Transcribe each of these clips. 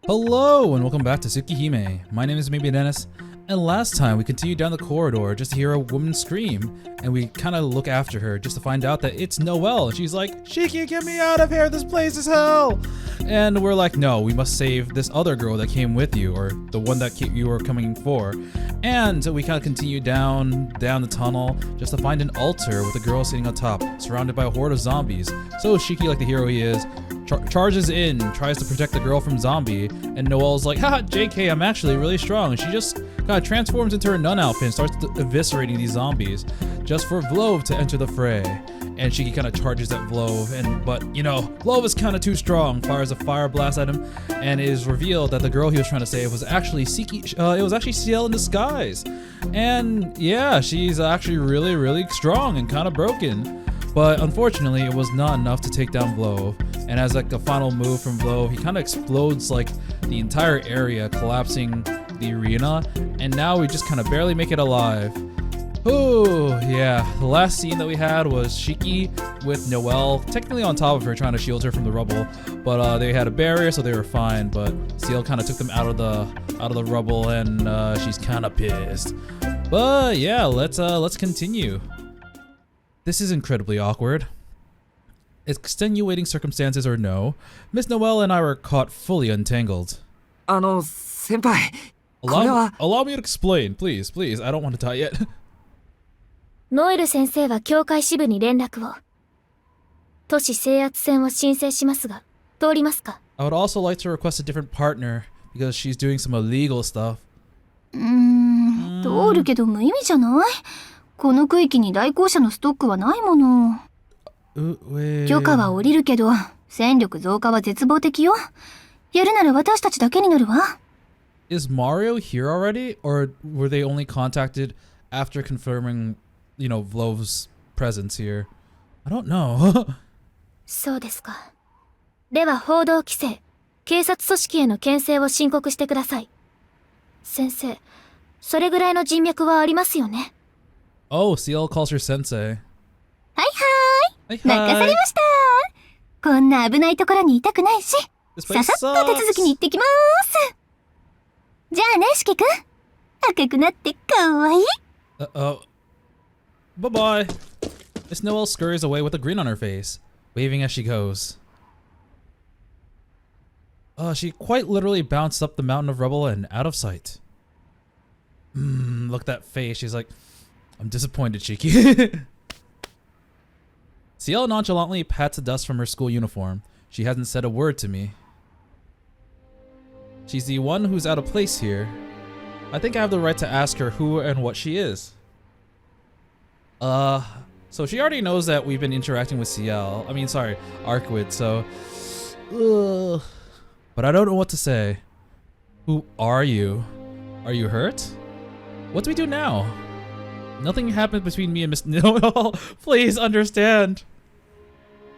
Hello and welcome back to Tsukihime. My name is Maybe Dennis, and last time we continued down the corridor just to hear a woman scream, and we kind of look after her just to find out that it's Noelle, and she's like, "Shiki, get me out of here, this place is hell!" And we're like, no, we must save this other girl that came with you, or the one that you were coming for. And we kind of continue down the tunnel just to find an altar with a girl sitting on top, surrounded by a horde of zombies. So Shiki, like the hero he is, charges in, tries to protect the girl from zombie, and Noelle's like, haha, JK, I'm actually really strong. And she just kind of transforms into her nun outfit and starts eviscerating these zombies, just for Vlove to enter the fray. And Shiki kind of charges at Vlove, but you know, Vlove is kind of too strong, fires a fire blast at him, and it is revealed that the girl he was trying to save was actually it was actually Ciel in disguise. And yeah, she's actually really strong and kind of broken. But unfortunately, it was not enough to take down Vlove. And as like a final move from Vlove, he kind of explodes like the entire area, collapsing the arena. And now we just kind of barely make it alive. Oh yeah, the last scene that we had was Shiki with Noelle technically on top of her, trying to shield her from the rubble, but they had a barrier, so they were fine. But Ciel kind of took them out of the rubble, and she's kind of pissed. But yeah, let's continue. This is incredibly awkward. Extenuating circumstances or no, Miss Noelle and I were caught fully untangled. 先輩、 Allow me to explain, please. I don't want to die yet. ノエル先生は教会支部に連絡を。都市制圧戦を申請しますが、通りますか？ I would also like to request a different partner because she's doing some illegal stuff. 通るけど無意味じゃない？この区域に来校者のストックはないもの。許可は下りるけど、戦力増加は絶望的よ。やるなら私たちだけになるわ。Is Mario here already, or were they only contacted after confirming, you know, Vlove's presence here? I don't know. そうですか。では報道規制、警察組織への牽制を申告してください。先生、それぐらいの人脈はありますよね。Oh, Ciel calls her sensei. はい。任されました。こんな危ないところにいたくないし、ささっと手続きに行ってきます。じゃあね、しきくん。赤くなってかわいい。Bye-bye. Miss Noelle scurries away with a grin on her face, waving as she goes. She quite literally bounced up the mountain of rubble and out of sight. Look at that face. She's like, I'm disappointed, Shiki. Ciel nonchalantly pats the dust from her school uniform. She hasn't said a word to me. She's the one who's out of place here. I think I have the right to ask her who and what she is. So she already knows that we've been interacting with Ciel. I mean, sorry, Arkwid, so... But I don't know what to say. Who are you? Are you hurt? What do we do now? Nothing happened between me and Miss Noelle. Please understand.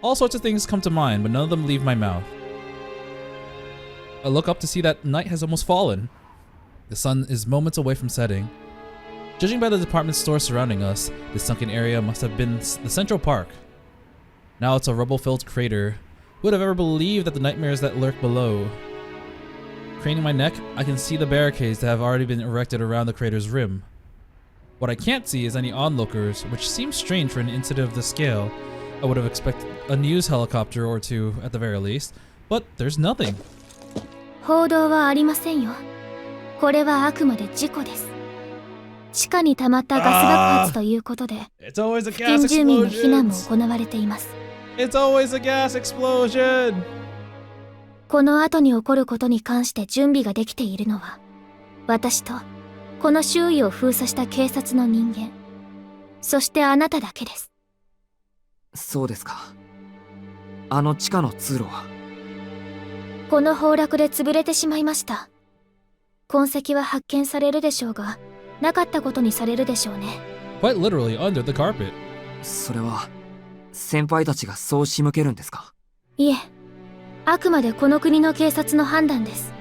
All sorts of things come to mind, but none of them leave my mouth. I look up to see that night has almost fallen. The sun is moments away from setting. Judging by the department store surrounding us, this sunken area must have been the Central Park. Now it's a rubble-filled crater. Who would have ever believed that the nightmares that lurk below? Craning my neck, I can see the barricades that have already been erected around the crater's rim. What I can't see is any onlookers, which seems strange for an incident of this scale. I would have expected a news helicopter or two at the very least, but there's nothing. 報道はありませんよ。これはあくまで事故です。地下に溜まったガス爆発ということで、付近住民の避難も行われています。It's always a gas explosion! この後に起こることに関して準備ができているのは、私とこの周囲を封鎖した警察の人間、そしてあなただけです。そうですか。あの地下の通路は。この崩落で潰れてしまいました。痕跡は発見されるでしょうが、なかったことにされるでしょうね。Quite literally under the carpet. それは先輩たちがそう仕向けるんですか？いえ、あくまでこの国の警察の判断です。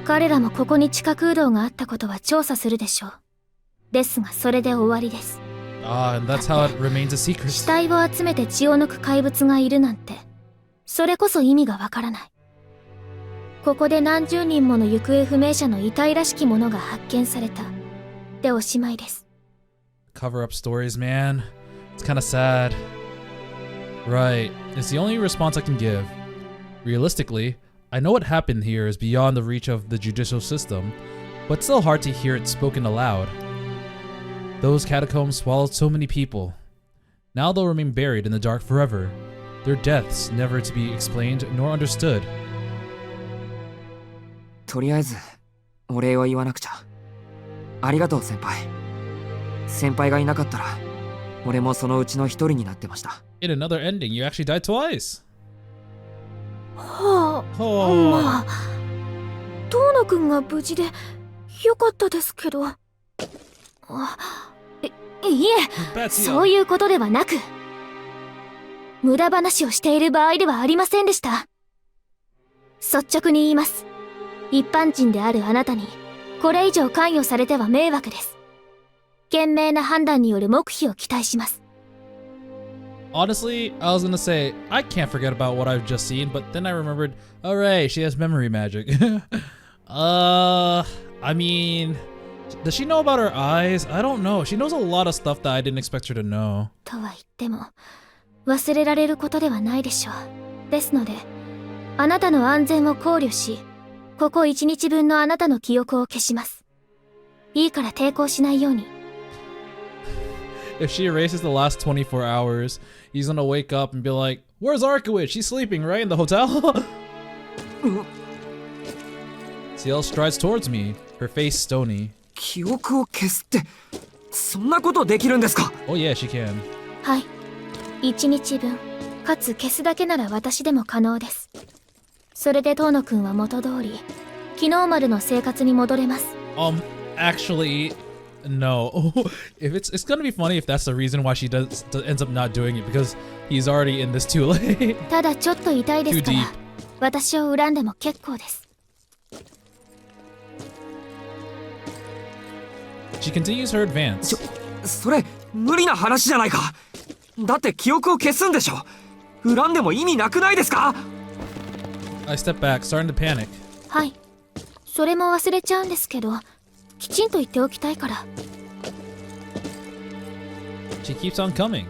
彼らもここに地下空洞があったことは調査するでしょう。ですがそれで終わりです。And that's how it remains a secret. 死体を集めて血を抜く怪物がいるなんて、それこそ意味がわからない。ここで何十人もの行方不明者の遺体らしきものが発見された。でおしまいです。Cover up stories, man. It's kind of sad. Right. It's the only response I can give. Realistically, I know what happened here is beyond the reach of the judicial system, but it's still hard to hear it spoken aloud. Those catacombs swallowed so many people. Now they'll remain buried in the dark forever, their deaths never to be explained nor understood. とりあえずお礼を言わなくちゃ。ありがとう先輩。先輩がいなかったら俺もそのうちの一人になってました。In another ending, you actually died twice. はあ、まあ、遠野くんが無事でよかったですけど。いえ、そういうことではなく、無駄話をしている場合ではありませんでした。率直に言います。一般人であるあなたにこれ以上関与されては迷惑です。賢明な判断による黙秘を期待します。Honestly, I was gonna say, I can't forget about what I've just seen, but then I remembered, alright, she has memory magic. I mean, does she know about her eyes? I don't know. She knows a lot of stuff that I didn't expect her to know. とは言っても、忘れられることではないでしょう。ですので、あなたの安全を考慮し、ここ1日分のあなたの記憶を消します。いいから抵抗しないように。If she erases the last 24 hours, he's gonna wake up and be like, "Where's Arkowitz? She's sleeping, right? In the hotel?" Ciel strides towards me, her face stony. 記憶を消すって、そんなことできるんですか？ Oh yeah, she can. はい。1日分、かつ消すだけなら私でも可能です。それで遠野くんは元通り、昨日までの生活に戻れます。Actually, no. If it's gonna be funny if that's the reason why she ends up not doing it because he's already in this too late. ただちょっと痛いですから、私を恨んでも結構です。She continues her advance. それ無理な話じゃないか。だって記憶を消すんでしょ。恨んでも意味なくないですか？ I step back, starting to panic. はい。それも忘れちゃうんですけど、きちんと言っておきたいから。She keeps on coming.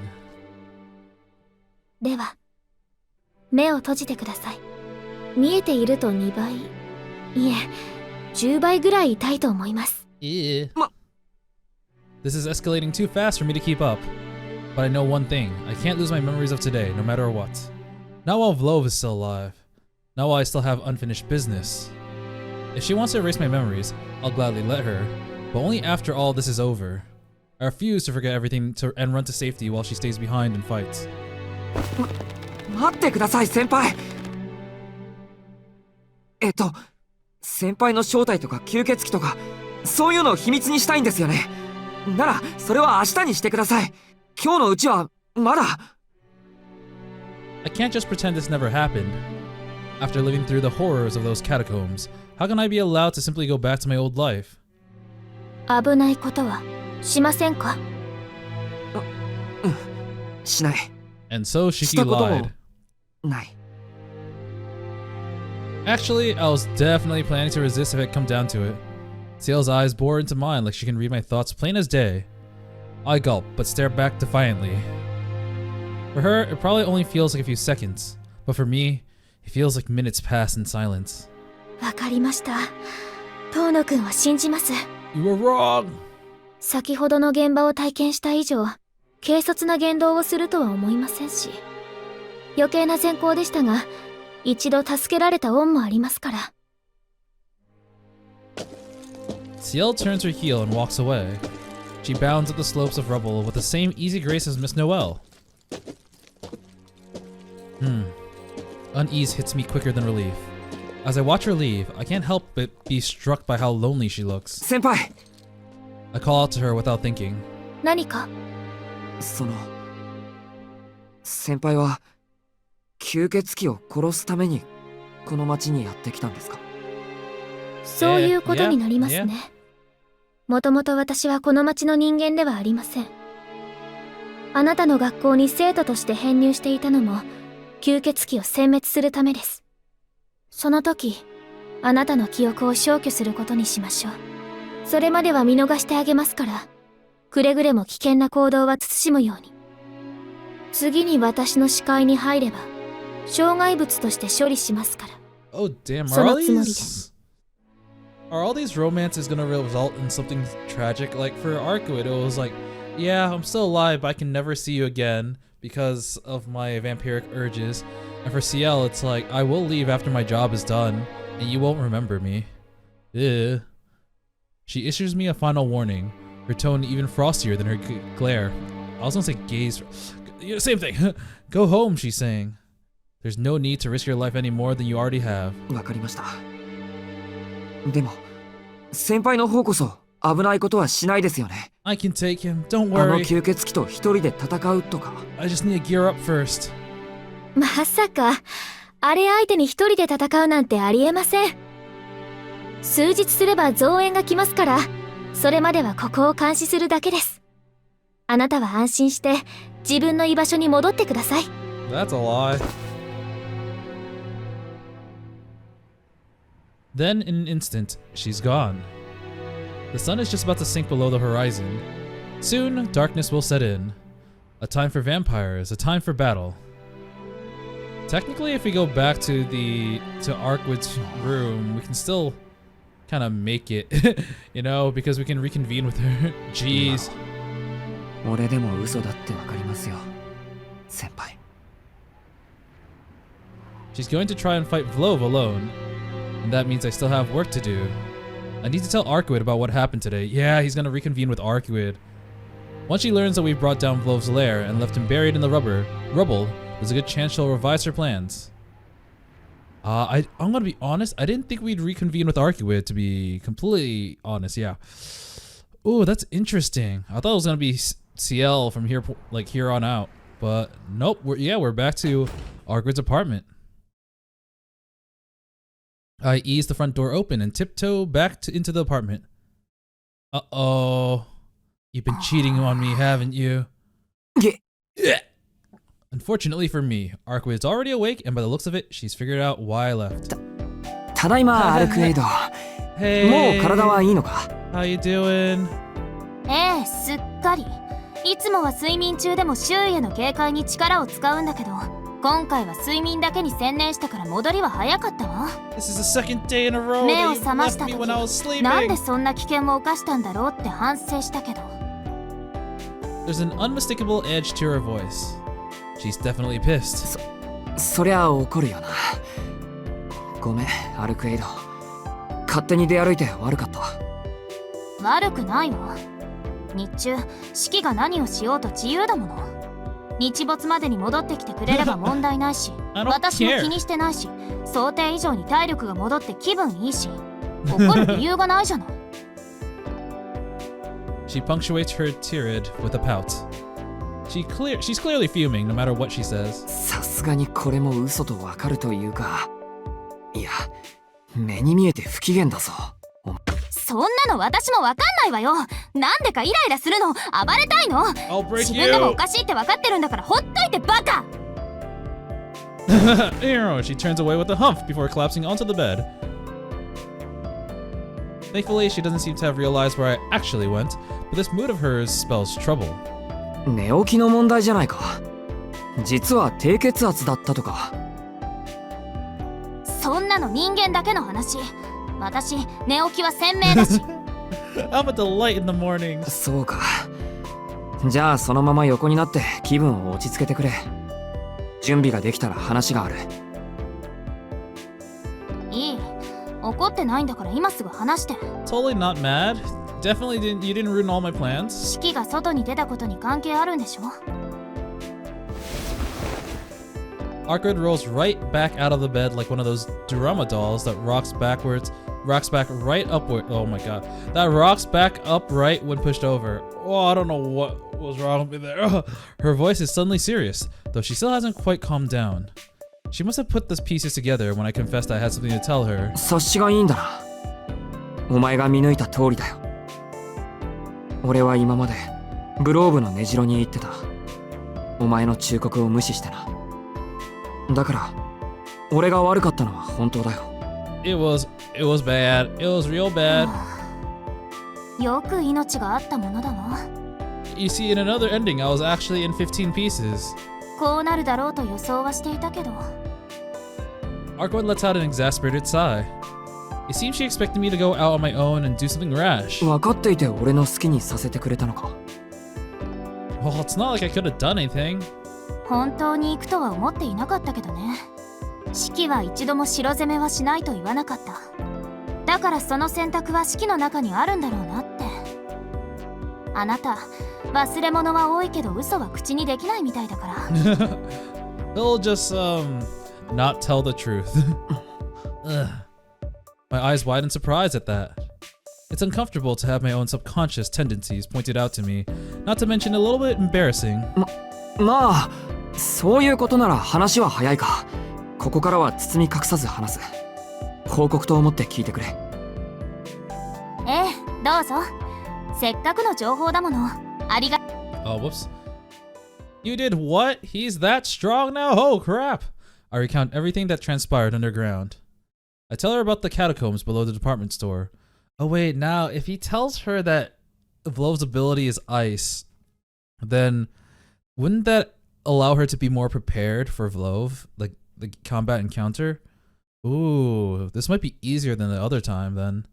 では、目を閉じてください。見えていると2倍、いえ、10倍ぐらい痛いと思います。This is escalating too fast for me to keep up. But I know one thing, I can't lose my memories of today, no matter what. Not while Vlove is still alive. Not while I still have unfinished business. If she wants to erase my memories, I'll gladly let her, but only after all this is over. I refuse to forget everything and run to safety while she stays behind and fights. 待ってください、先輩。先輩の正体とか吸血鬼とか、そういうのを秘密にしたいんですよね。なら、それは明日にしてください。今日のうちは、まだ。I can't just pretend this never happened. After living through the horrors of those catacombs, how can I be allowed to simply go back to my old life? 危ないことはしませんか？しない。And so Shiki lied. ない。Actually, I was definitely planning to resist if it come down to it. Ciel's eyes bore into mine like she can read my thoughts plain as day. I gulp, but stare back defiantly. For her, it probably only feels like a few seconds, but for me, it feels like minutes pass in silence. わかりました。遠野くんは信じます。You were wrong! 先ほどの現場を体験した以上、軽率な言動をするとは思いませんし、余計な善行でしたが、一度助けられた恩もありますから。Ciel turns her heel and walks away. She bounds up the slopes of rubble with the same easy grace as Miss Noelle. Unease hits me quicker than relief. As I watch her leave, I can't help but be struck by how lonely she looks. 先輩! I call out to her without thinking. 何か？先輩は吸血鬼を殺すためにこの町にやってきたんですか？そういうことになりますね。もともと私はこの町の人間ではありません。あなたの学校に生徒として編入していたのも吸血鬼を殲滅するためです。その時あなたの記憶を消去することにしましょう。それまでは見逃してあげますから、くれぐれも危険な行動は慎むように。次に私の視界に入れば、障害物として処理しますから。Oh damn, そのつもりです。are all these romances gonna result in something tragic? Like for Arcuit, it was like, yeah, I'm still alive, but I can never see you again because of my vampiric urges. And for CL, it's like, I will leave after my job is done, and you won't remember me. Ew. She issues me a final warning, her tone even frostier than her glare. I was gonna say gaze. Same thing. Go home, she's saying. There's no need to risk your life any more than you already have. わかりました。でも、先輩の方こそ危ないことはしないですよね。I can take him, don't あの worry. 吸血鬼と一人で戦うとか。I just need to gear up first. まさか、あれ相手に一人で戦うなんてありえません。数日すれば増援が来ますから、それまではここを監視するだけです。あなたは安心して自分の居場所に戻ってください。That's a lie. Then, in an instant, she's gone. The sun is just about to sink below the horizon. Soon, darkness will set in. A time for vampires, a time for battle. Technically, if we go back to Arkwit's room, we can still kind of make it, you know, because we can reconvene with her. Jeez. 俺でも嘘だってわかりますよ、先輩。She's going to try and fight Vlove alone. And that means I still have work to do. I need to tell Arcuit about what happened today. Yeah, he's gonna reconvene with Arcuit. Once she learns that we brought down Vlove's lair and left him buried in the rubble, there's a good chance she'll revise her plans. I'm gonna be honest, I didn't think we'd reconvene with Arcuit, to be completely honest, yeah. Ooh, that's interesting. I thought it was gonna be CL from here, like here on out. But nope, we're back to Arcuit's apartment. I ease the front door open and tiptoe back into the apartment. Uh-oh. You've been cheating on me, haven't you? Unfortunately for me, Arcuit is already awake, and by the looks of it, she's figured out why I left. ただいま、アルクエイド。Hey. もう体はいいのか？ How you doing? ええ、すっかり。いつもは睡眠中でも周囲への警戒に力を使うんだけど、今回は睡眠だけに専念したから戻りは早かったわ。This is the second day in a row 目を that 覚ま you した left me 時、 when I was sleeping. なんでそんな危険を冒したんだろうって反省したけど。There's an unmistakable edge to her voice. She's definitely pissed. そりゃ怒るよな。ごめん、アルクエイド。勝手に出歩いて悪かった。悪くないわ。日中、四季が何をしようと自由だもの。日没までに戻ってきてくれれば問題ないし、私も気にしてないし、想定以上に体力が戻って気分いいし、怒る理由がないじゃない。She punctuates her tirade with a pout. She's clearly fuming no matter what she says. さすがにこれも嘘とわかるというか、いや、目に見えて不機嫌だぞ。そんなの私もわかんないわよ。なんでかイライラするの、暴れたいの。自分でもおかしいってわかってるんだからほっといてバカ。She turns away with a humph before collapsing onto the bed. Thankfully, she doesn't seem to have realized where I actually went, but this mood of hers spells trouble. 寝起きの問題じゃないか。実は低血圧だったとか。そんなの人間だけの話。私、寝起きは鮮明だし。I'm a delight in the mornings. そうか。じゃあそのまま横になって気分を落ち着けてくれ。準備ができたら話がある。いい。怒ってないんだから今すぐ話して。Totally not mad. Definitely you didn't ruin all my plans. 四季が外に出たことに関係あるんでしょ。Arcuit rolls right back out of the bed like one of those drama dolls that rocks back right upward. Oh my god. That rocks back upright when pushed over. Oh, I don't know what was wrong with me there. Her voice is suddenly serious, though she still hasn't quite calmed down. She must have put the pieces together when I confessed I had something to tell her. 察しがいいんだな。お前が見抜いた通りだよ。俺は今までグローブの根城に行ってた。お前の忠告を無視してな。だから俺が悪かったのは本当だよ。It was bad. It was real bad. よく命があったものだわ。 You see, in another ending, I was actually in 15 pieces. こうなるだろうと予想はしていたけど。 Arkwood lets out an exasperated sigh. It seems she expected me to go out on my own and do something rash. 分かっていて俺の好きにさせてくれたのか。 Well, it's not like I could have done anything. 本当に行くとは思っていなかったけどね。四季は一度も城攻めはしないと言わなかった。だからその選択は四季の中にあるんだろうなって。あなた、忘れ物は多いけど嘘は口にできないみたいだから。He'll just, not tell the truth. Ugh. My eyes widen in surprise at that. It's uncomfortable to have my own subconscious tendencies pointed out to me, not to mention a little bit embarrassing. まあ、そういうことなら話は早いか。ここからは包み隠さず話す。報告と思って聞いてくれ。ええ、どうぞ。せっかくの情報だもの。ありが。Oh, whoops. You did what? He's that strong now? Oh, crap. I recount everything that transpired underground. I tell her about the catacombs below the department store. Oh, wait, now, if he tells her that Vlov's ability is ice, then wouldn't that allow her to be more prepared for Vlov, like the combat encounter? Ooh, this might be easier than the other time, then.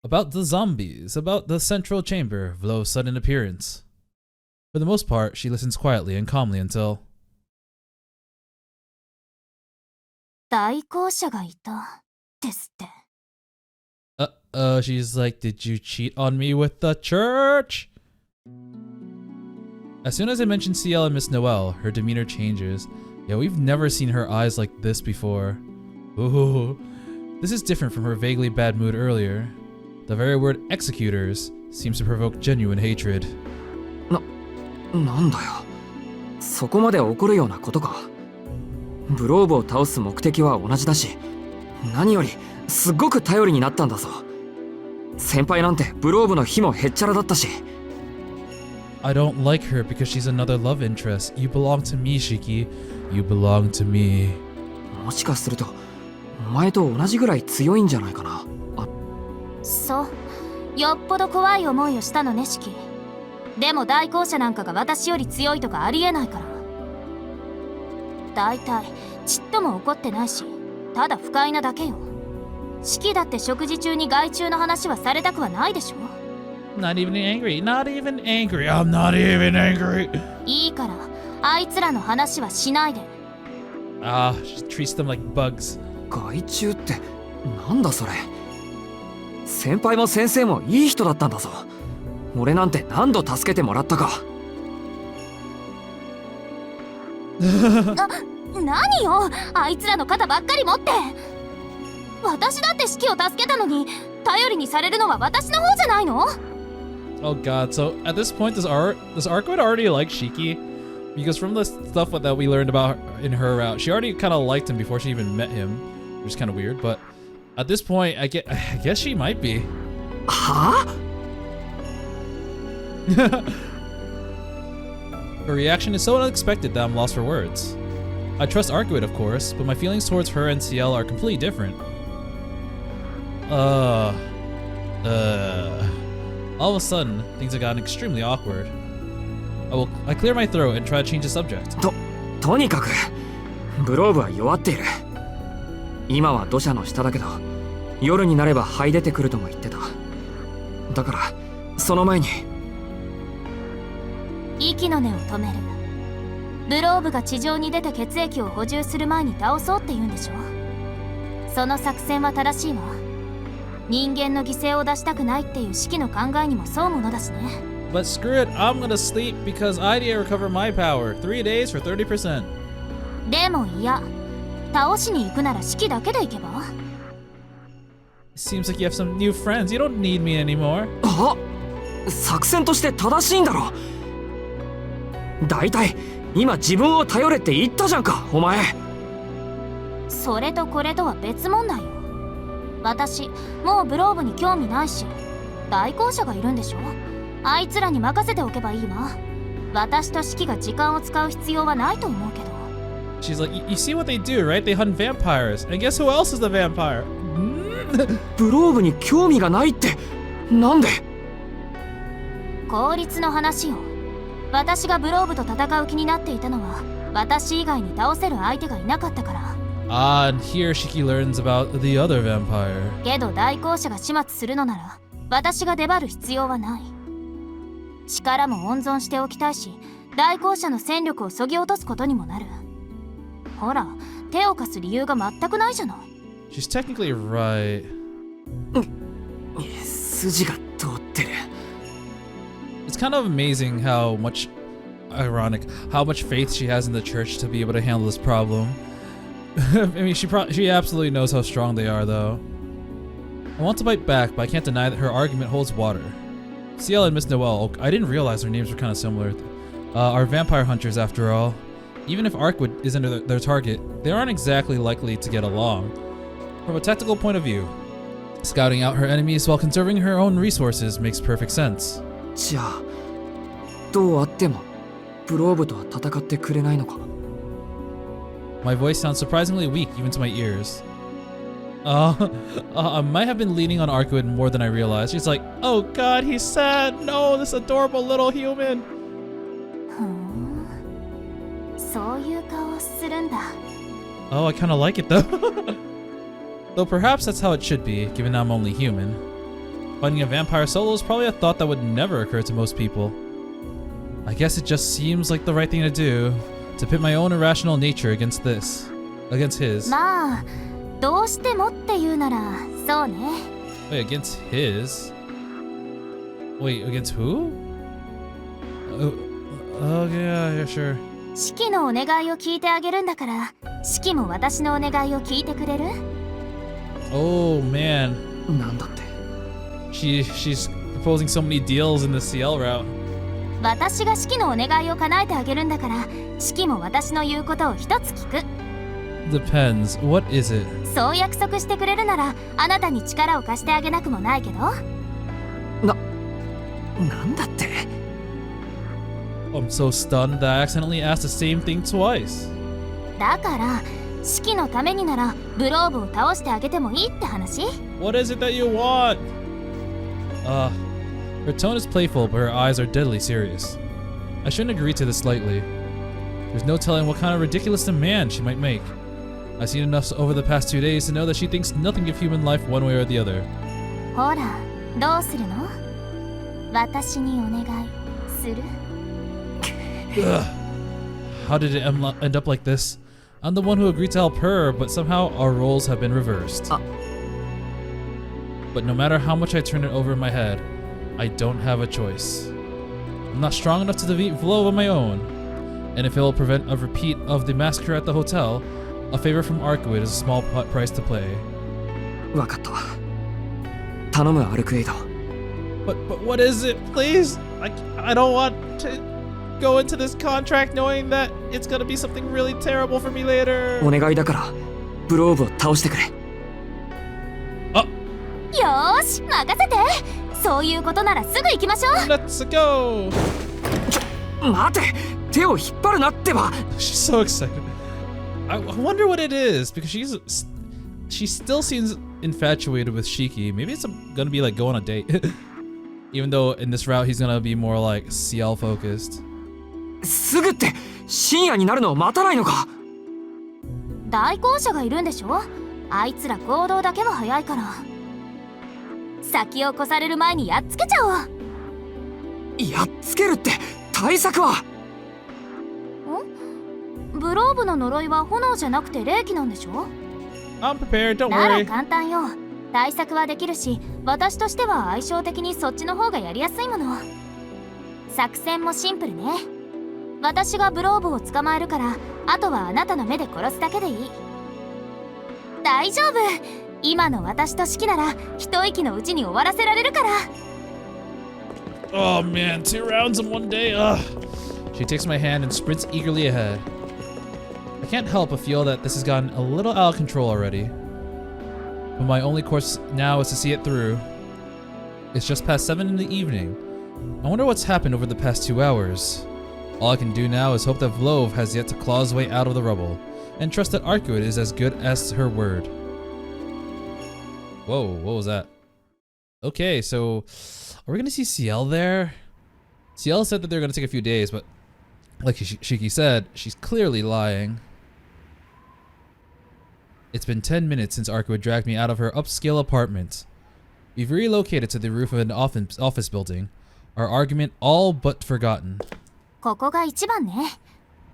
About the zombies, about the central chamber, Vlov's sudden appearance. For the most part, she listens quietly and calmly until... 代行者がいたですって。She's like, did you cheat on me with the church? As soon as I mention CL and Miss Noelle, her demeanor changes. Yeah, we've never seen her eyes like this before. Ooh, this is different from her vaguely bad mood earlier. The very word executors seems to provoke genuine hatred. なんだよ。そこまで怒るようなことか。ブローブを倒す目的は同じだし、何よりすっごく頼りになったんだぞ。先輩なんてブローブの火もへっちゃらだったし。I don't like her because she's another love interest. You belong to me, Shiki. You belong to me. もしかするとお前と同じぐらい強いんじゃないかな。そう、よっぽど怖い思いをしたのね、四季。でも代行者なんかが私より強いとかありえないから。だいたいちっとも怒ってないし、ただ不快なだけよ。四季だって食事中に害虫の話はされたくはないでしょ。 Not even angry. Not even angry. I'm not even angry. いいから、あいつらの話はしないで。Ah, she treats them like bugs. 害虫ってなんだそれ。先輩も先生もいい人だったんだぞ。俺なんて何度助けてもらったか。何よ、あいつらの肩ばっかり持って。私だって四季を助けたのに、頼りにされるのは私の方じゃないの？ Oh god, so at this point does Arkwood already like Shiki? Because from the stuff that we learned about in her route, she already kind of liked him before she even met him, which is kind of weird, but at this point, I guess she might be. はぁ？Her reaction is so unexpected that I'm lost for words. I trust Arkwood, of course, but my feelings towards her and CL are completely different. All of a sudden, things have gotten extremely awkward. I clear my throat and try to change the subject. とにかくブローブは弱っている。今は土砂の下だけど、夜になれば這い出てくるとも言ってた。だからその前に息の根を止める。ブローブが地上に出て血液を補充する前に倒そうって言うんでしょ。その作戦は正しいわ。人間の犠牲を出したくないっていう四季の考えにもそうものだしね。But screw it, I'm gonna sleep because I need to recover my power. 3 days for 30%. でもいや、倒しに行くなら四季だけで行けば？ Seems like you have some new friends. You don't need me anymore. あ、作戦として正しいんだろ。だいたい今自分を頼れって言ったじゃんか、お前。それとこれとは別問題よ。私もうブローブに興味ないし、代行者がいるんでしょ。あいつらに任せておけばいいわ。私と四季が時間を使う必要はないと思うけど。She's like, you see what they do, right? They hunt vampires. And guess who else is the vampire? ブローブに興味がないってなんで？効率の話よ。私がブローブと戦う気になっていたのは私以外に倒せる相手がいなかったから。And here Shiki learns about the other vampire. けど代行者が始末するのなら私が出張る必要はない。力も温存しておきたいし、代行者の戦力を削ぎ落とすことにもなる。ほら、手を貸す理由が全くないじゃない。She's technically right. 筋が通ってる。It's kind of amazing how much ironic how much faith she has in the church to be able to handle this problem. I mean, she absolutely knows how strong they are, though. I want to bite back, but I can't deny that her argument holds water. CL and Miss Noelle, I didn't realize their names were kind of similar, are vampire hunters after all. Even if Arkwood isn't their target, they aren't exactly likely to get along. From a tactical point of view, scouting out her enemies while conserving her own resources makes perfect sense. じゃあどうあってもブローブとは戦ってくれないのか？ My voice sounds surprisingly weak even to my ears. I might have been leaning on Arkwood more than I realized. She's like, oh god, he's sad. No, this adorable little human. そういう顔するんだ。 Oh, I kind of like it though. Though perhaps that's how it should be, given I'm only human. Fighting a vampire solo is probably a thought that would never occur to most people. I guess it just seems like the right thing to do, to pit my own irrational nature against his. まあ、どうしてもって言うなら、そうね。Wait, against his? Wait, against who? Oh, yeah, sure. シキのお願いを聞いてあげるんだから、シキも私のお願いを聞いてくれる？ Oh, man. なんだって。She's proposing so many deals in the CL route. 私がシキのお願いを叶えてあげるんだから、シキも私の言うことを一つ聞く。Depends. What is it? そう約束してくれるなら、あなたに力を貸してあげなくもないけど。なんだって？ I'm so stunned that I accidentally asked the same thing twice. だから、シキのためにならブローブを倒してあげてもいいって話？ What is it that you want? Her tone is playful, but her eyes are deadly serious. I shouldn't agree to this lightly. There's no telling what kind of ridiculous demand she might make. I've seen enough over the past 2 days to know that she thinks nothing of human life one way or the other. ほら、どうするの？私にお願いする？ How did it end up like this? I'm the one who agreed to help her, but somehow our roles have been reversed. But no matter how much I turn it over in my head, I don't have a choice. I'm not strong enough to defeat Vlove on my own. And if it will prevent a repeat of the massacre at the hotel, a favor from Arkwood is a small price to pay. わかったわ。頼むアルクエイド。But what is it, please? I don't want to go into this contract knowing that it's gonna be something really terrible for me later. お願いだからブローブを倒してくれ。よーし、任せて。そういうことならすぐ行きましょう。Let's go. 待て、手を引っ張るなってば。 She's so excited. I wonder what it is because she still seems infatuated with Shiki. Maybe it's gonna be like go on a date. Even though in this route he's gonna be more like CL focused. すぐって深夜になるのを待たないのか？代行者がいるんでしょ？あいつら行動だけは早いから。先を越される前にやっつけちゃおう。やっつけるって対策は？ブローブの呪いは炎じゃなくて霊気なんでしょ？ I'm prepared, don't なら worry. 簡単よ。対策はできるし、私としては相性的にそっちの方がやりやすいもの。作戦もシンプルね。私がブローブを捕まえるから、あとはあなたの目で殺すだけでいい。大丈夫。今の私とシキなら一息のうちに終わらせられるから。 Oh man, 2 rounds in 1 day. She takes my hand and sprints eagerly ahead. I can't help but feel that this has gotten a little out of control already. But my only course now is to see it through. It's just past 7 in the evening. I wonder what's happened over the past 2 hours. All I can do now is hope that Vlove has yet to claw his way out of the rubble. and trust that Arcuid is as good as her word. Whoa, what was that? Okay, so are we gonna see CL there? CL said that they're gonna take a few days, but like Shiki said, she's clearly lying. It's been 10 minutes since Arcuid dragged me out of her upscale apartment. We've relocated to the roof of an office building. Our argument all but forgotten. ここが一番ね。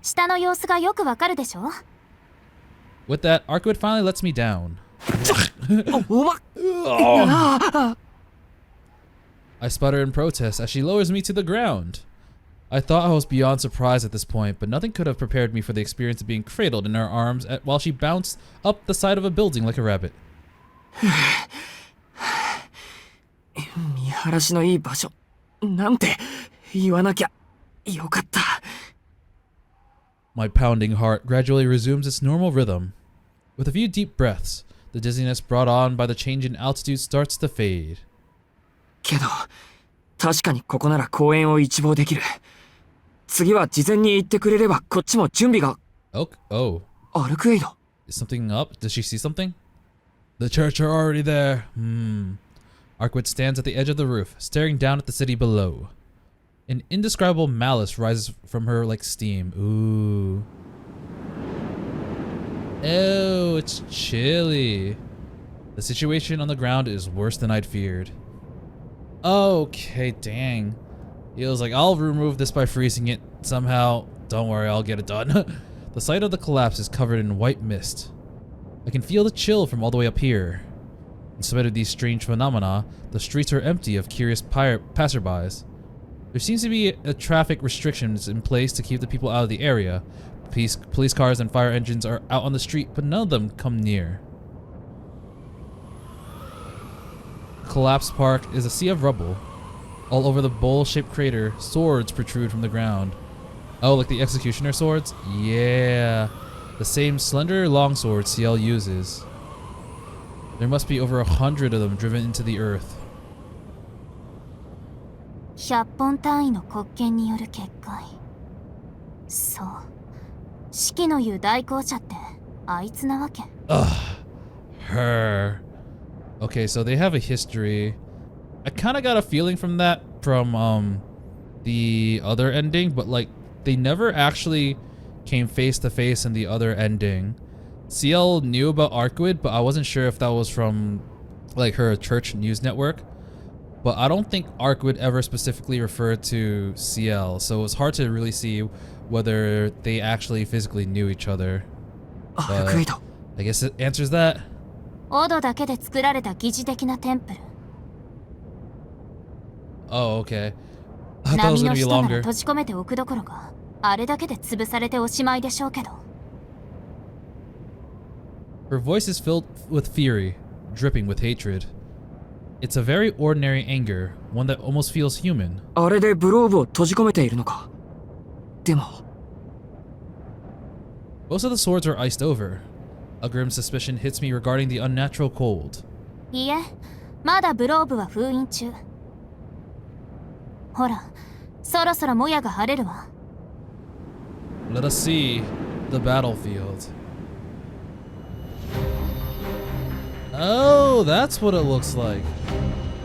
下の様子がよくわかるでしょ? With that, Arcuid finally lets me down. I sputter in protest as she lowers me to the ground. I thought I was beyond surprise at this point, but nothing could have prepared me for the experience of being cradled in her arms while she bounced up the side of a building like a rabbit. 見晴らしのいい場所なんて言わなきゃよかった。 My pounding heart gradually resumes its normal rhythm. With a few deep breaths, the dizziness brought on by the change in altitude starts to fade. けど確かにここなら公園を一望できる。次は事前に言ってくれればこっちも準備が。Oh. アルクエイド。 Is something up? Does she see something? The church are already there. Arcuid stands at the edge of the roof, staring down at the city below. An indescribable malice rises from her like steam. Ooh. Oh, it's chilly. The situation on the ground is worse than I'd feared. Okay, dang. He was like, I'll remove this by freezing it somehow. Don't worry, I'll get it done. The site of the collapse is covered in white mist. I can feel the chill from all the way up here. In spite of these strange phenomena, the streets are empty of curious passerbys. There seems to be traffic restrictions in place to keep the people out of the area. Police cars and fire engines are out on the street, but none of them come near. Collapsed Park is a sea of rubble. All over the bowl-shaped crater, swords protrude from the ground. Oh, like the executioner swords? Yeah. The same slender longsword CL uses. There must be over 100 of them driven into the earth. 100本単位の国権による結界。そう。四季の言う代行者ってあいつなわけ。Her. Okay, so they have a history. I kind of got a feeling from that from the other ending, but like they never actually came face to face in the other ending. CL knew about Arcuid, but I wasn't sure if that was from like her church news network. But I don't think Arcuid ever specifically referred to CL, so it's hard to really see whether they actually physically knew each other. But I guess it answers that. オドだけで作られた疑似的なテンプル。Oh, okay. I thought it was gonna be 波の下なら longer. 閉じ込めておくどころか、あれだけで潰されておしまいでしょうけど。Her voice is filled with fury, dripping with hatred. It's a very ordinary anger, one that almost feels human. あれでブローブを閉じ込めているのか。でも Most of the swords are iced over. A grim suspicion hits me regarding the unnatural cold. いいえ、まだブローブは封印中。ほら、そろそろもやが晴れるわ。Let us see the battlefield. Oh, that's what it looks like.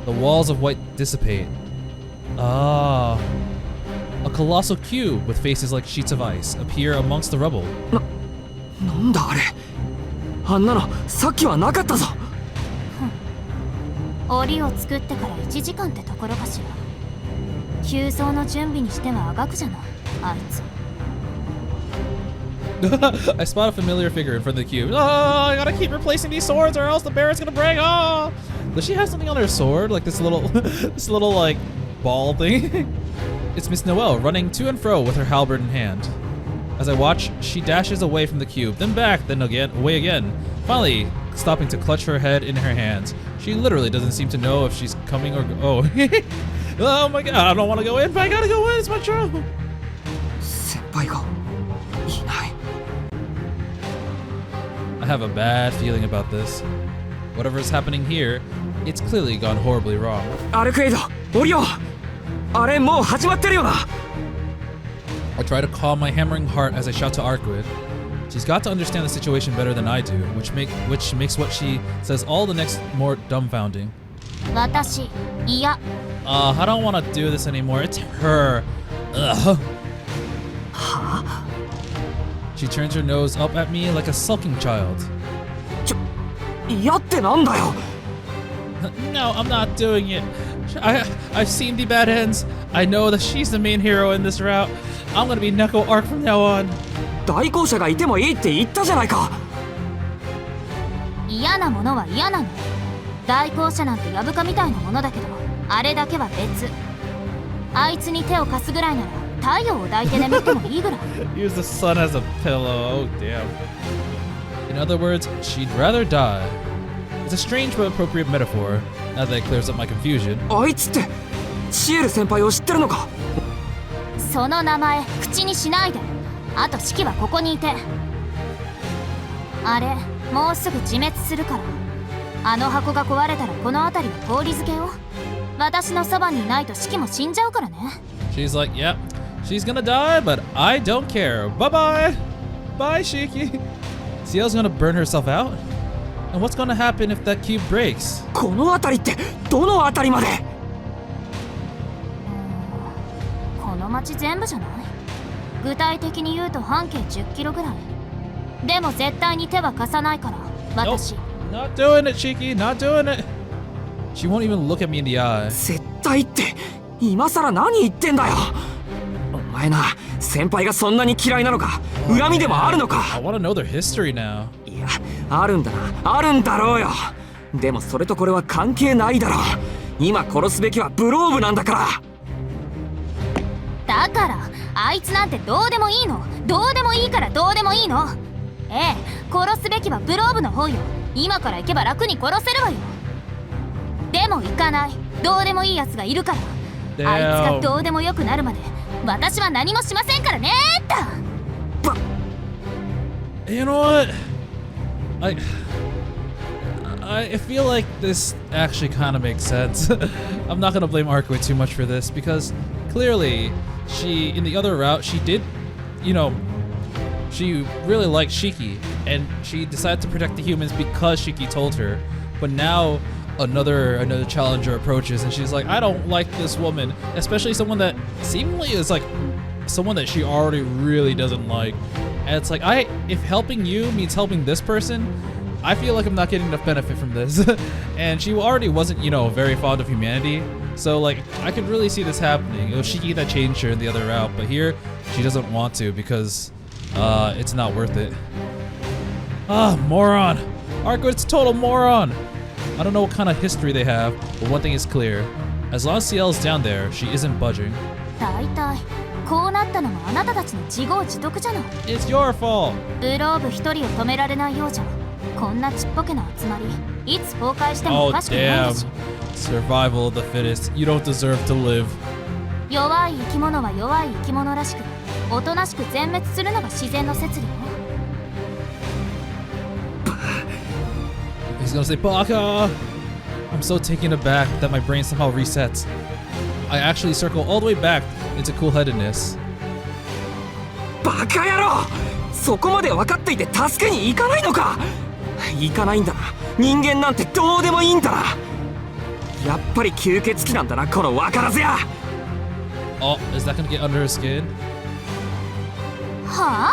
The walls of white dissipate. Ah. A colossal cube with faces like sheets of ice appear amongst the rubble. なんだあれ。あんなのさっきはなかったぞ。檻を作ってから1時間ってところかしら。急増の準備にしてはあがくじゃない、あいつ。I spot a familiar figure in front of the cube. Oh, I gotta keep replacing these swords or else the Baron's gonna break. Oh, does she have something on her sword? Like this little, this little like ball thing? It's Miss Noelle running to and fro with her halberd in hand. As I watch, she dashes away from the cube, then back, then again, away again. Finally, stopping to clutch her head in her hands. She literally doesn't seem to know if she's coming or oh. Oh my god, I don't want to go in, but I gotta go in. It's my job. 先輩がいない。 I have a bad feeling about this. Whatever is happening here, it's clearly gone horribly wrong. アルクエイド、降りよう。あれもう始まってるよな。 I try to calm my hammering heart as I shout to Arcuid. She's got to understand the situation better than I do, which makes what she says all the next more dumbfounding. 私、嫌。I don't want to do this anymore. It's her. Ugh. She turns her nose up at me like a sulking child. 嫌ってなんだよ。 No, I'm not doing it. I've seen the bad ends. I know that she's the main hero in this route. I'm gonna be Neko Arc from now on. 代行者がいてもいいって言ったじゃないか。嫌なものは嫌なの。代行者なんてヤブカみたいなものだけど、あれだけは別。あいつに手を貸すぐらいなら太陽を抱いて眠ってもいいぐらい。Use the sun as a pillow. Oh damn. In other words, she'd rather die. It's a strange but appropriate metaphor. Now that it clears up my confusion. あいつってシエル先輩を知ってるのか。その名前口にしないで。あとシキはここにいて。あれもうすぐ自滅するから。あの箱が壊れたらこの辺りは氷漬けよ。私のそばにいないとシキも死んじゃうからね。She's like, yep, she's gonna die, but I don't care. Bye bye. Bye, Shiki. Ciel's gonna burn herself out? And what's gonna happen if that cube breaks? この辺りってどの辺りまで。この町全部じゃない。具体的に言うと半径10キロぐらい。でも絶対に手は貸さないから。私。Not doing it, Shiki. Not doing it. She won't even look at me in the eye. 絶対って今さら何言ってんだよ。お前な、先輩がそんなに嫌いなのか、恨みでもあるのか。 I want to know their history now. いや、あるんだな、あるんだろうよ。でもそれとこれは関係ないだろう。今殺すべきはブローブなんだから。だからあいつなんてどうでもいいの。どうでもいいからどうでもいいの。ええ、殺すべきはブローブの方よ。今から行けば楽に殺せるわよ。でも行かない。どうでもいいやつがいるから。あいつがどうでもよくなるまで私は何もしませんからねーっと。You know what? I feel like this actually kind of makes sense. I'm not gonna blame Arcuit too much for this because clearly she, in the other route, she did, you know, she really liked Shiki and she decided to protect the humans because Shiki told her. But now another challenger approaches and she's like, I don't like this woman, especially someone that seemingly is like someone that she already really doesn't like. And it's like, if helping you means helping this person, I feel like I'm not getting enough benefit from this. And she already wasn't, you know, very fond of humanity. So like, I could really see this happening. It was Shiki that changed her in the other route, but here she doesn't want to because it's not worth it. Ah, moron. Arcuit's a total moron. I don't know what kind of history they have, but one thing is clear. As long as Ciel's down there, she isn't budging. だいたいこうなったのもあなたたちの自業自得じゃない。 It's your fault. ブローブ一人を止められないようじゃ。こんなちっぽけな集まり、いつ崩壊してもお Oh かしくないでし damn. Survival of the fittest. You don't deserve to live. 弱い生き物は弱い生き物らしく、おとなしく全滅するのが自然の摂理よ。He's gonna say Baka! I'm so taken aback that my brain somehow resets. I actually circle all the way back into cool-headedness. バカ野郎！そこまで分かっていて助けに行かないのか。行かないんだな。人間なんてどうでもいいんだな。やっぱり吸血鬼なんだな、この分からずや。Oh, is that gonna get under her skin? はあ？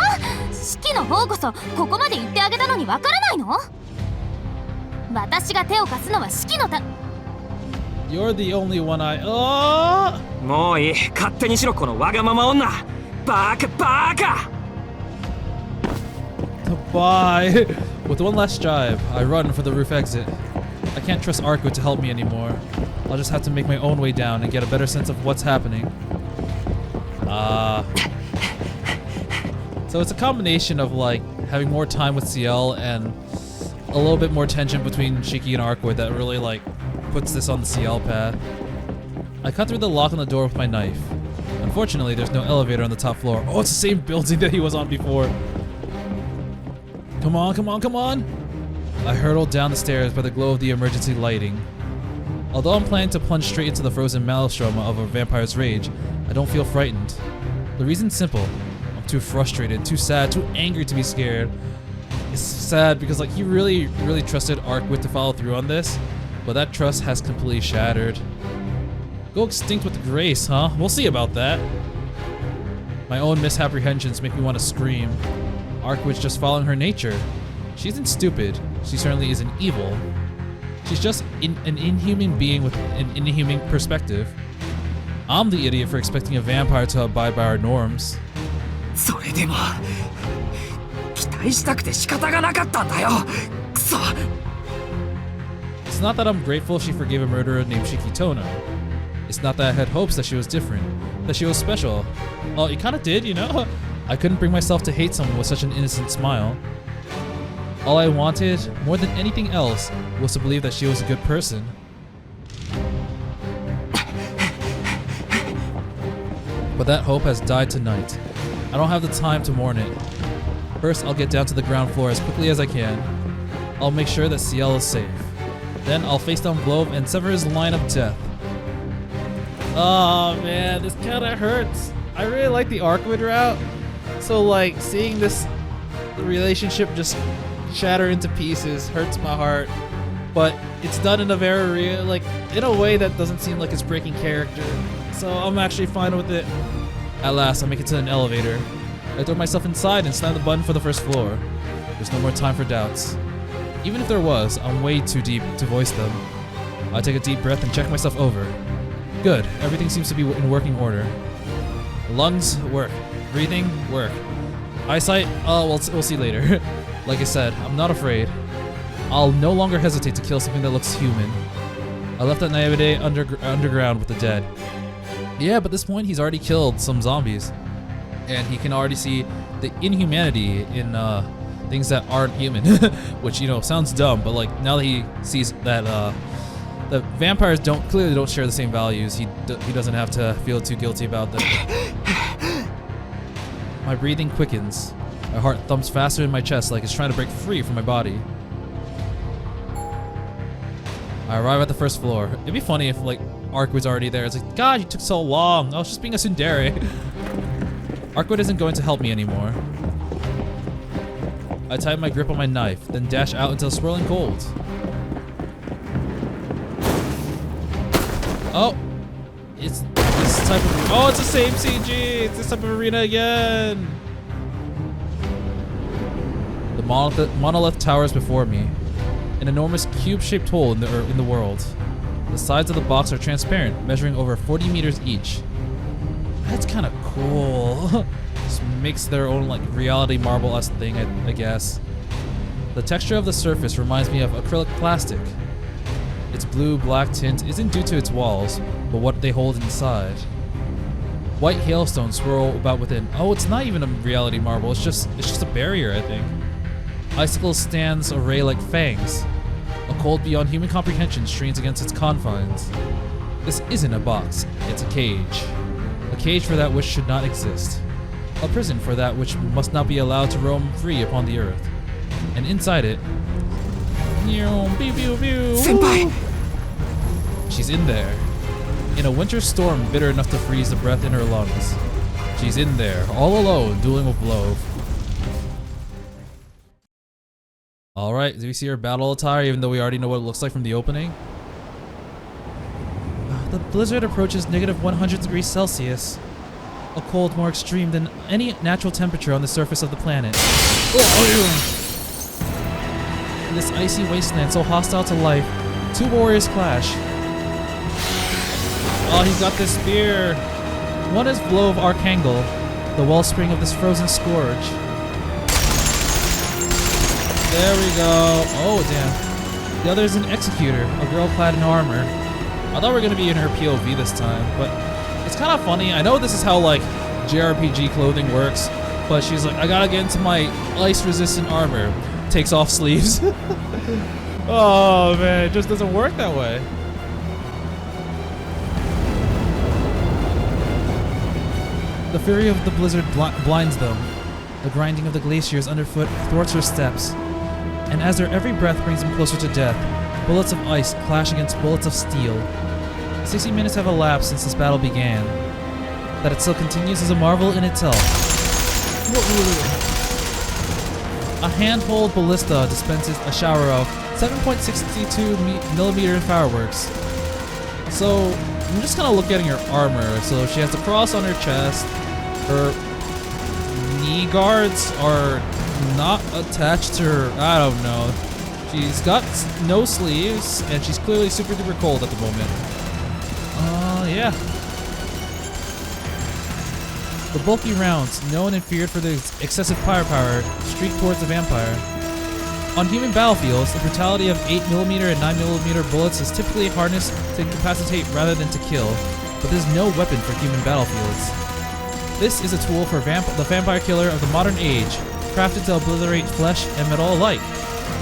シキの方こそここまで言ってあげたのにわからないの？私が手を貸すのはシキのた。 You're the only one I. Oh! もういい、勝手にしろこのわがまま女。バカバカ。 Goodbye. With one last jibe, I run for the roof exit. I can't trust Arcuit to help me anymore. I'll just have to make my own way down and get a better sense of what's happening. So it's a combination of like having more time with Ciel and a little bit more tension between Shiki and Arcuit that really like puts this on the Ciel path. I cut through the lock on the door with my knife. Unfortunately, there's no elevator on the top floor. Oh, it's the same building that he was on before. Come on, come on, come on! I hurtled down the stairs by the glow of the emergency lighting. Although I'm planning to plunge straight into the frozen maelstrom of a vampire's rage, I don't feel frightened. The reason's simple. I'm too frustrated, too sad, too angry to be scared. It's sad because like he really trusted Arkwit to follow through on this, but that trust has completely shattered. Go extinct with grace, huh? We'll see about that. My own misapprehensions make me want to scream. Arkwit's just following her nature. She isn't stupid. She certainly isn't evil. She's just an inhuman being with an inhuman perspective. I'm the idiot for expecting a vampire to abide by our norms. それでも期待したくて仕方がなかったんだよ。くそ。 It's not that I'm grateful she forgave a murderer named Shiki Tohno. It's not that I had hopes that she was different, that she was special. Well, you kinda did, you know? I couldn't bring myself to hate someone with such an innocent smile. All I wanted, more than anything else, was to believe that she was a good person. But that hope has died tonight. I don't have the time to mourn it. First, I'll get down to the ground floor as quickly as I can. I'll make sure that Ciel is safe. Then I'll face down Glove and sever his line of death. Oh man, this kinda hurts. I really like the Arkwid route. So like, seeing this relationship just shatter into pieces hurts my heart. But it's done in a very real, like, in a way that doesn't seem like it's breaking character. So I'm actually fine with it. At last, I make it to an elevator. I throw myself inside and slam the button for the first floor. There's no more time for doubts. Even if there was, I'm way too deep to voice them. I take a deep breath and check myself over. Good, everything seems to be in working order. Lungs, work. Breathing, work. Eyesight, we'll see later. Like I said, I'm not afraid. I'll no longer hesitate to kill something that looks human. I left that naivete underground with the dead. Yeah, but at this point he's already killed some zombies. And he can already see the inhumanity in things that aren't human. Which, you know, sounds dumb, but like now that he sees that the vampires clearly don't share the same values, he doesn't have to feel too guilty about them. My breathing quickens. My heart thumps faster in my chest like it's trying to break free from my body. I arrive at the first floor. It'd be funny if like Arkwid's already there. It's like, God, you took so long. I was just being a tsundere. Arkwid isn't going to help me anymore. I tighten my grip on my knife, then dash out into the swirling cold. Oh, it's this type of. Oh, it's the same CG. It's this type of arena again. The monolith towers before me, an enormous cube-shaped hole in the world. The sides of the box are transparent, measuring over 40 meters each. That's kind of cool. Just makes their own like reality marble-esque thing, I guess. The texture of the surface reminds me of acrylic plastic. Its blue-black tint isn't due to its walls, but what they hold inside. White hailstones swirl about within. Oh, it's not even a reality marble. It's just a barrier, I think. Icicle stands array like fangs. A cold beyond human comprehension strains against its confines. This isn't a box. It's a cage. A cage for that which should not exist. A prison for that which must not be allowed to roam free upon the earth. And inside it... Senpai! She's in there. In a winter storm bitter enough to freeze the breath in her lungs. She's in there, all alone, dueling with Blove. Alright, do we see her battle attire even though we already know what it looks like from the opening? The blizzard approaches -100 degrees Celsius. A cold more extreme than any natural temperature on the surface of the planet. In this icy wasteland so hostile to life, two warriors clash. Oh, he's got this spear. One is Blove Archangel, the wellspring of this frozen scourge. There we go. Oh, damn. The other is an Executor, a girl clad in armor. I thought we were going to be in her POV this time, but it's kind of funny. I know this is how, like, JRPG clothing works, but she's like, I gotta get into my ice-resistant armor. Takes off sleeves. Oh, man, it just doesn't work that way. The fury of the blizzard blinds them. The grinding of the glaciers underfoot thwarts her steps. And as their every breath brings them closer to death, bullets of ice clash against bullets of steel. 60 minutes have elapsed since this battle began. That it still continues is a marvel in itself. A handhold ballista dispenses a shower of 7.62 millimeter fireworks. So I'm just gonna look at her armor. So she has the cross on her chest. Her knee guards are not attached to her. I don't know. She's got no sleeves, and she's clearly super duper cold at the moment. Yeah. The bulky rounds, known and feared for their excessive firepower, streak towards the vampire. On human battlefields, the brutality of 8mm and 9mm bullets is typically harnessed to incapacitate rather than to kill, but there's no weapon for human battlefields. This is a tool for the vampire killer of the modern age, crafted to obliterate flesh and metal alike.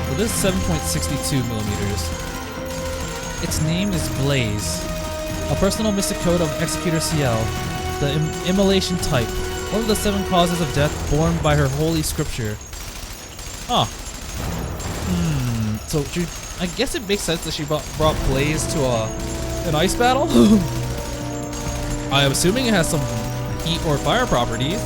Well, this is 7.62mm. Its name is Blaze, a personal mystic code of Executor CL, the immolation type, one of the 7 causes of death born by her holy scripture. So I guess it makes sense that she brought Blaze to an ice battle? I'm assuming it has some heat or fire properties.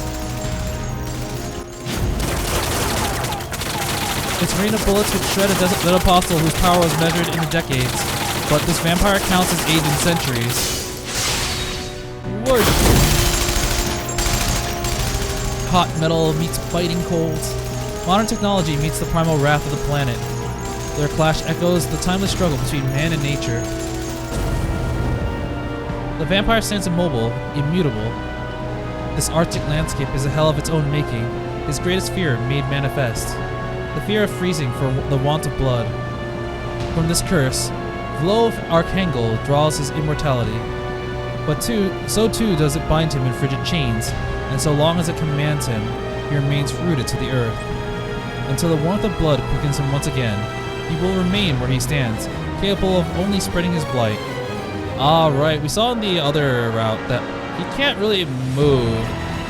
Its rain of bullets would shred a dead apostle whose power was measured in the decades, but this vampire counts as age in centuries. Word. Hot metal meets biting cold. Modern technology meets the primal wrath of the planet. Their clash echoes the timeless struggle between man and nature. The vampire stands immobile, immutable. This Arctic landscape is a hell of its own making, his greatest fear made manifest. The fear of freezing for the want of blood. From this curse, Vlov Archangel draws his immortality. But so too does it bind him in frigid chains, and so long as it commands him, he remains rooted to the earth. Until the warmth of blood quickens him once again, he will remain where he stands, capable of only spreading his blight. Right, we saw in the other route that he can't really move.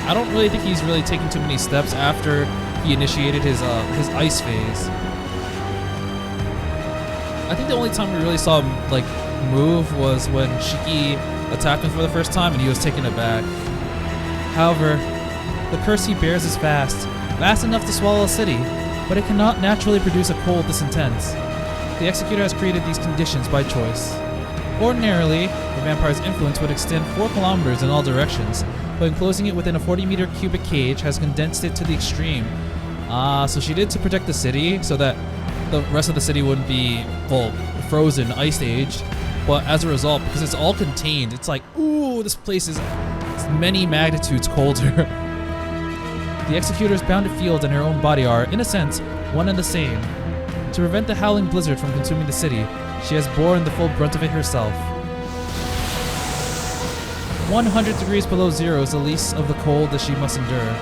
I don't really think he's really taking too many steps after he initiated his ice phase. I think the only time we really saw him like move was when Shiki attacked him for the first time and he was taken aback. However, the curse he bears is vast enough to swallow a city, but it cannot naturally produce a cold this intense. The Executor has created these conditions by choice. Ordinarily, the vampire's influence would extend 4 kilometers in all directions, but enclosing it within a 40-meter cubic cage has condensed it to the extreme. So she did to protect the city, so that the rest of the city wouldn't be, well, frozen, ice-aged. But as a result, because it's all contained, it's like, ooh, this place is many magnitudes colder. The Executor's bounded field and her own body are, in a sense, one and the same. To prevent the howling blizzard from consuming the city, she has borne the full brunt of it herself. 100 degrees below zero is the least of the cold that she must endure.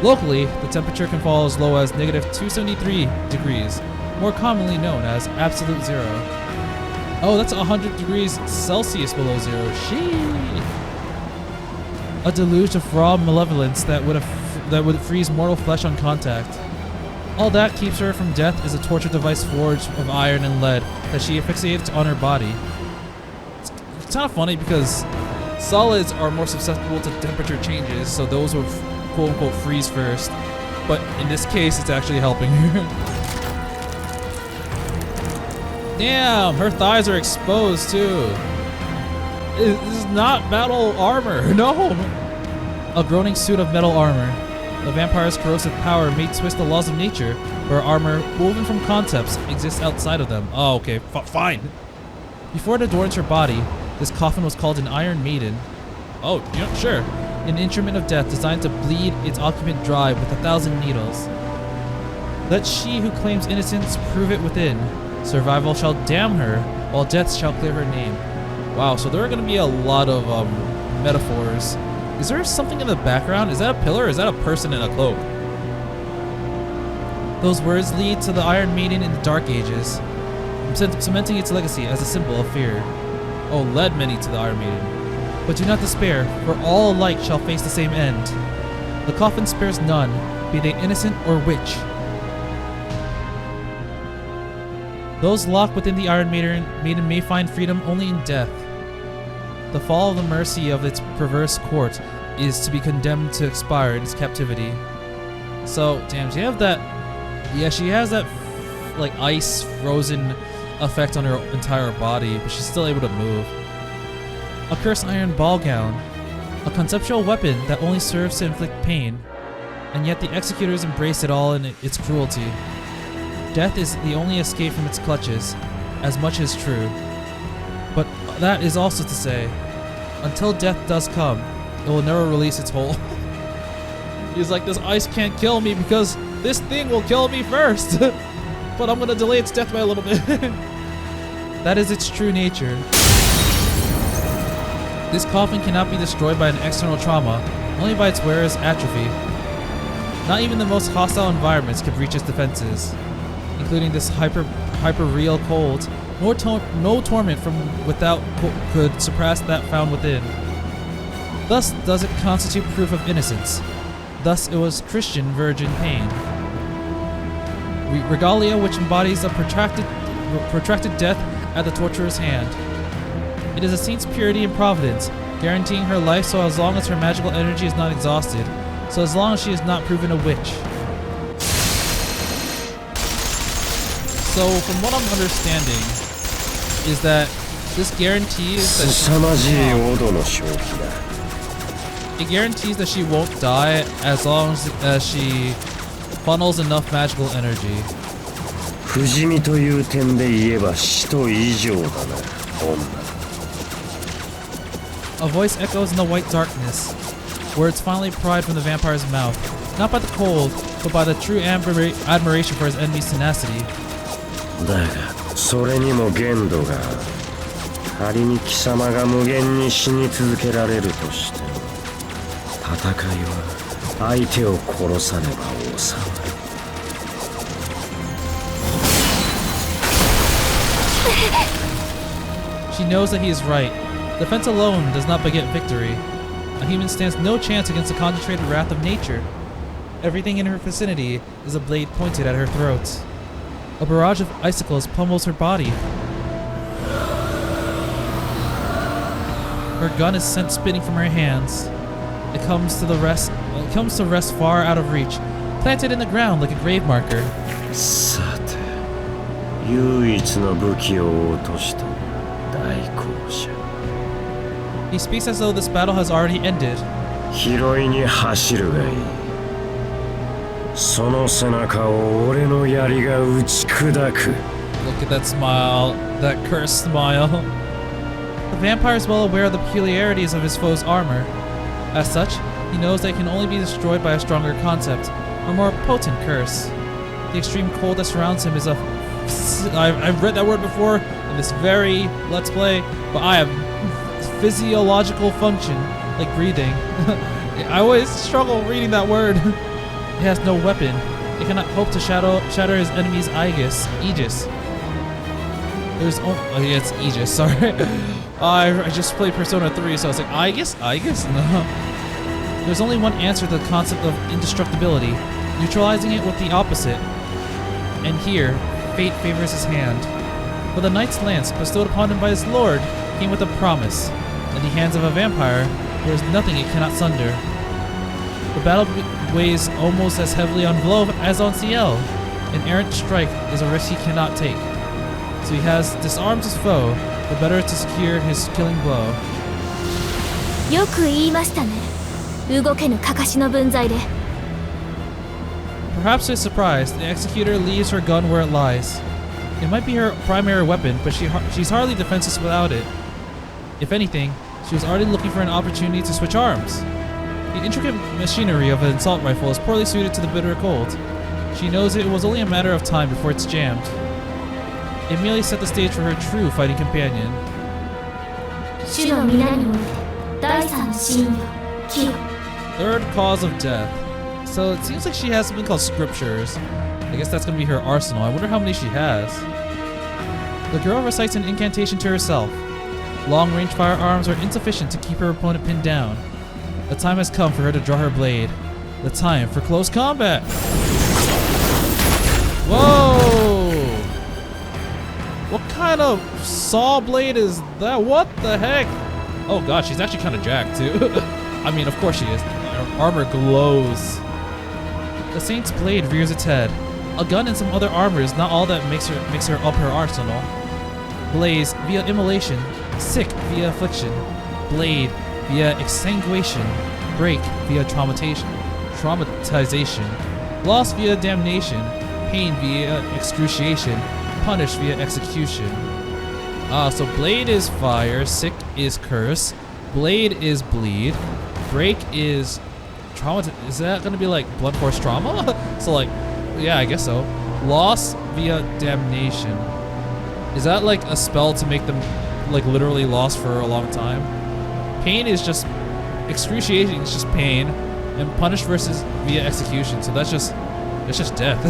Locally, the temperature can fall as low as negative 273 degrees, more commonly known as absolute zero. Oh, that's 100 degrees Celsius below zero. Sheesh. A deluge of raw malevolence that would freeze mortal flesh on contact. All that keeps her from death is a torture device forged of iron and lead that she asphyxiates on her body. It's kind of funny because solids are more susceptible to temperature changes, so those would quote-unquote freeze first. But in this case, it's actually helping her. Damn, her thighs are exposed too. This is not metal armor, no! A groaning suit of metal armor. The vampire's corrosive power may twist the laws of nature, where armor, woven from concepts, exists outside of them. Oh, okay, fine. Before it adorns her body, this coffin was called an Iron Maiden. Oh, yeah, sure. An instrument of death designed to bleed its occupant dry with 1,000 needles. Let she who claims innocence prove it within. Survival shall damn her, while death shall clear her name. Wow, so there are going to be a lot of metaphors. Is there something in the background? Is that a pillar or is that a person in a cloak? Those words lead to the Iron Maiden in the Dark Ages, cementing its legacy as a symbol of fear. Oh, led many to the Iron Maiden. But do not despair, for all alike shall face the same end. The coffin spares none, be they innocent or witch. Those locked within the Iron Maiden may find freedom only in death. The fall of the mercy of its perverse court is to be condemned to expire in its captivity. So, damn, she have that. Yeah, she has that like ice frozen effect on her entire body, but she's still able to move. A cursed iron ball gown, a conceptual weapon that only serves to inflict pain, and yet the executors embrace it all in its cruelty. Death is the only escape from its clutches, as much as true. But that is also to say, until death does come, it will never release its hold. He's like, this ice can't kill me because this thing will kill me first. But I'm gonna delay its death by a little bit. That is its true nature. This coffin cannot be destroyed by an external trauma, only by its wearer's atrophy. Not even the most hostile environments can breach its defenses, including this hyper-real cold. No torment from without could surpass that found within. Thus does it constitute proof of innocence. Thus it was Christian virgin pain. Regalia which embodies a protracted death at the torturer's hand. It is a saint's purity and providence, guaranteeing her life so as long as her magical energy is not exhausted, so as long as she is not proven a witch. So from what I'm understanding is that this guarantees that she won't die as long as she funnels enough magical energy. 不死身という点で言えば死と以上だな、女。 A voice echoes in the white darkness, words finally pried from the vampire's mouth, not by the cold, but by the true admiration for his enemy's tenacity. だが、それにも限度がある。仮に貴様が無限に死に続けられるとしても、戦いは相手を殺さねば収まる。 She knows that he is right. Defense alone does not beget victory. A human stands no chance against the concentrated wrath of nature. Everything in her vicinity is a blade pointed at her throat. A barrage of icicles pummels her body. Her gun is sent spinning from her hands. It comes to rest far out of reach, planted in the ground like a grave marker. さて、唯一の武器を落とした大公者。 He speaks as though this battle has already ended. 拾いに走るがいい。その背中を俺の槍が打ち砕く。 Look at that smile, that cursed smile. The vampire is well aware of the peculiarities of his foe's armor. As such, he knows that it can only be destroyed by a stronger concept, or more potent curse. The extreme cold that surrounds him is a... I've read that word before in this very Let's Play, but I have physiological function, like breathing. I always struggle reading that word. It has no weapon. It cannot hope to shatter his enemy's aegis. There's oh yeah, it's Aegis, sorry. I just played Persona 3, so I was like, Aegis? No. There's only one answer to the concept of indestructibility, neutralizing it with the opposite. And here, fate favors his hand. For the knight's lance, bestowed upon him by his lord, came with a promise. In the hands of a vampire, there is nothing it cannot sunder. The battle weighs almost as heavily on Vlove as on CL. An errant strike is a risk he cannot take. So he has disarmed his foe, the better to secure his killing blow. よく言いましたね。動けぬかかしの分際で。 Perhaps to his surprise, the executor leaves her gun where it lies. It might be her primary weapon, but she's hardly defenseless without it. If anything, she was already looking for an opportunity to switch arms. The intricate machinery of an assault rifle is poorly suited to the bitter cold. She knows it was only a matter of time before it's jammed. It merely set the stage for her true fighting companion. 主の皆において第三の真よ、清。 Third cause of death. So it seems like she has something called scriptures. I guess that's gonna be her arsenal. I wonder how many she has. The girl recites an incantation to herself. Long-range firearms are insufficient to keep her opponent pinned down. The time has come for her to draw her blade. The time for close combat. Whoa! What kind of saw blade is that? What the heck? Oh god, she's actually kind of jacked too. I mean, of course she is. Her armor glows. The Saint's blade rears its head. A gun and some other armor is not all that makes her up her arsenal. Blaze via immolation. Sick via affliction. Blade via exsanguination. Break via traumatization. Loss via damnation. Pain via excruciation. Punish via execution. So blade is fire, sick is curse, blade is bleed, break is trauma. Is that gonna be like blunt force trauma? So like, yeah, I guess so. Loss via damnation. Is that like a spell to make them like literally lost for a long time? Pain is just excruciating. It's just pain, and punish versus via execution. So that's just death.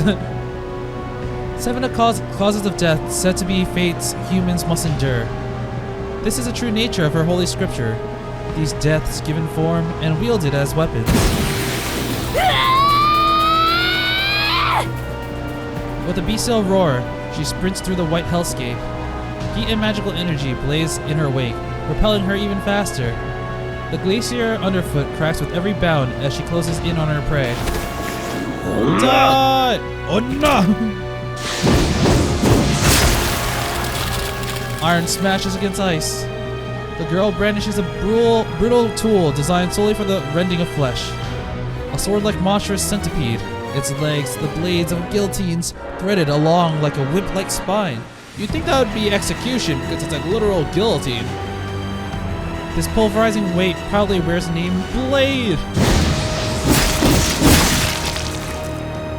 7 causes of death said to be fates humans must endure. This is the true nature of her holy scripture. These deaths given form and wielded as weapons. With a bestial roar, she sprints through the white hellscape. Heat and magical energy blaze in her wake, propelling her even faster. The glacier underfoot cracks with every bound as she closes in on her prey. Die! Oh no! Iron smashes against ice. The girl brandishes a brutal tool designed solely for the rending of flesh. A sword-like monstrous centipede. Its legs, the blades of guillotines, threaded along like a whip-like spine. You'd think that would be execution because it's a literal guillotine. This pulverizing weight proudly wears the name Blade.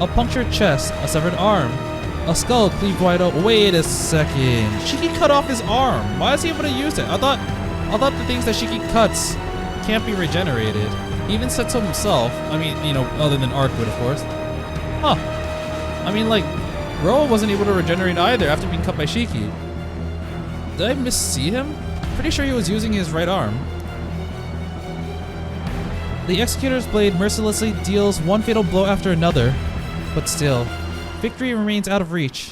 A punctured chest, a severed arm. A skull cleaved wide open. Wait a second. Shiki cut off his arm. Why is he able to use it? I thought the things that Shiki cuts can't be regenerated. He even said so himself. I mean, you know, other than Arkwood, of course. Huh. I mean, like, Roa wasn't able to regenerate either after being cut by Shiki. Did I missee him? Pretty sure he was using his right arm. The Executor's blade mercilessly deals one fatal blow after another. But still, victory remains out of reach.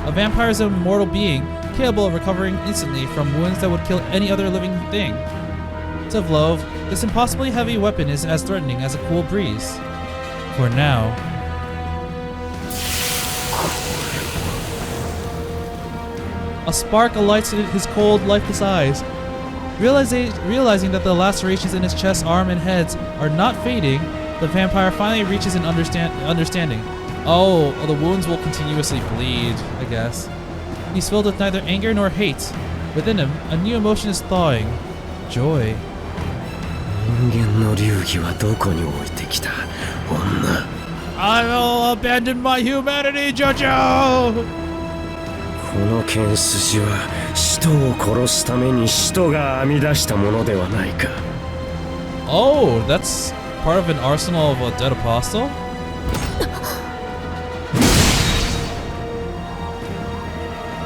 A vampire is an immortal being, capable of recovering instantly from wounds that would kill any other living thing. To Vlove, this impossibly heavy weapon is as threatening as a cool breeze. For now. A spark alights in his cold, lifeless eyes. Realizing that the lacerations in his chest, arm, and heads are not fading, the vampire finally reaches an understanding. Oh, the wounds will continuously bleed, I guess. He's filled with neither anger nor hate. Within him, a new emotion is thawing. Joy. I will abandon my humanity, Jojo! この剣筋は使徒を殺すために使徒が編み出したものではないか。Oh, that's part of an arsenal of a dead apostle?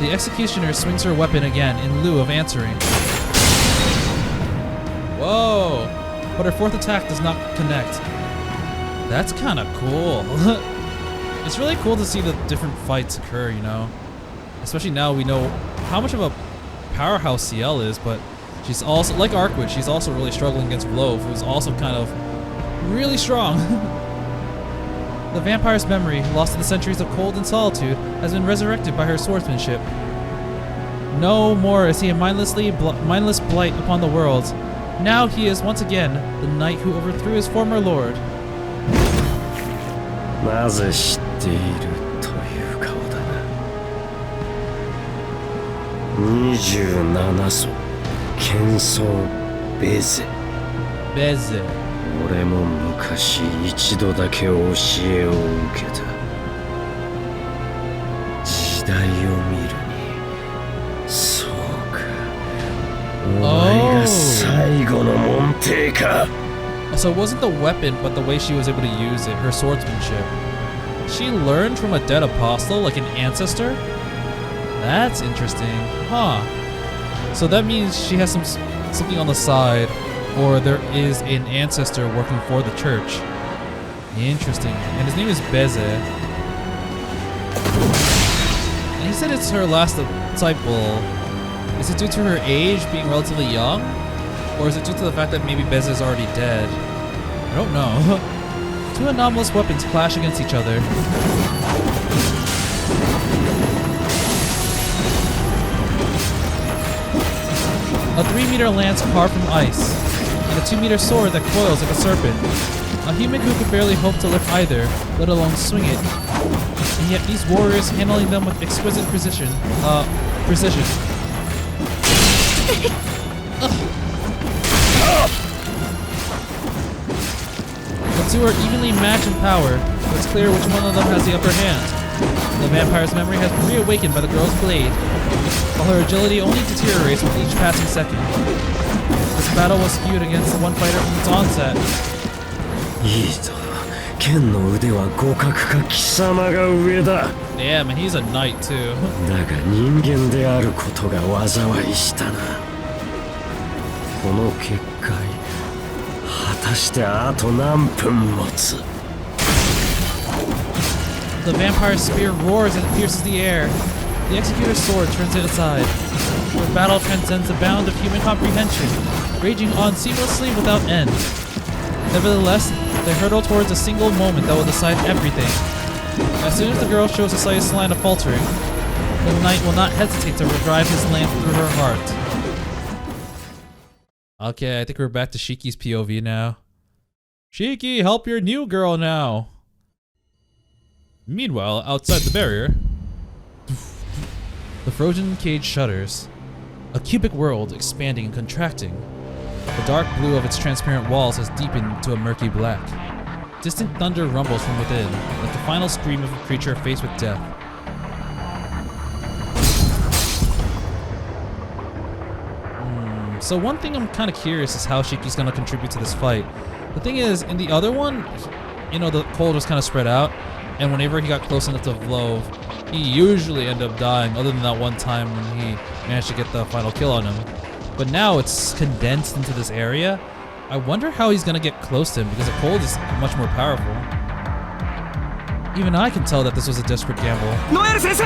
The executioner swings her weapon again in lieu of answering. Whoa! But her fourth attack does not connect. That's kinda cool. It's really cool to see the different fights occur, you know? Especially now we know how much of a powerhouse CL is, but she's also, like Arkwood, she's also really struggling against Vlove, who's also kind of really strong. The vampire's memory, lost to the centuries of cold and solitude, has been resurrected by her swordsmanship. No more is he a mindless blight upon the world. Now he is once again the knight who overthrew his former lord. なぜ知っているという顔だな。27層剣僧ベゼ。ベゼ。俺も昔一度だけ教えを受けた。時代を見るに、そうか。お前が最後の門弟か。So it wasn't the weapon, but the way she was able to use it, her swordsmanship. She learned from a dead apostle, like an ancestor? That's interesting. Huh. So that means she has something on the side, or there is an ancestor working for the church. Interesting. And his name is Beze. And he said it's her last disciple. Is it due to her age being relatively young? Or is it due to the fact that maybe Bez is already dead? I don't know. Two anomalous weapons clash against each other. A 3-meter lance carved from ice, and a 2-meter sword that coils like a serpent. A human who could barely hope to lift either, let alone swing it. And yet these warriors handling them with exquisite precision. The two are evenly matched in power, but it's clear which one of them has the upper hand. The vampire's memory has been reawakened by the girl's blade, while her agility only deteriorates with each passing second. This battle was skewed against the one fighter from its onset. いいぞ。剣の腕は互角か貴様が上だ。Damn, and he's a knight too. だが人間であることが災いしたな。この結界、果たしてあと何分持つ？ The vampire's spear roars as it pierces the air. The executor's sword turns it aside. The battle transcends the bound of human comprehension, raging on seamlessly without end. Nevertheless, they hurtle towards a single moment that will decide everything. As soon as the girl shows the slightest sign of faltering, the knight will not hesitate to drive his lance through her heart. Okay, I think we're back to Shiki's POV now. Shiki, help your new girl now! Meanwhile, outside the barrier, the frozen cage shudders. A cubic world expanding and contracting. The dark blue of its transparent walls has deepened to a murky black. Distant thunder rumbles from within, like the final scream of a creature faced with death. So one thing I'm kind of curious is how Shiki's gonna contribute to this fight. The thing is, in the other one, you know, the cold was kind of spread out, and whenever he got close enough to Vlove, he usually ended up dying, other than that one time when he managed to get the final kill on him. But now it's condensed into this area. I wonder how he's gonna get close to him, because the cold is much more powerful. Even I can tell that this was a desperate gamble. Noelle sensei!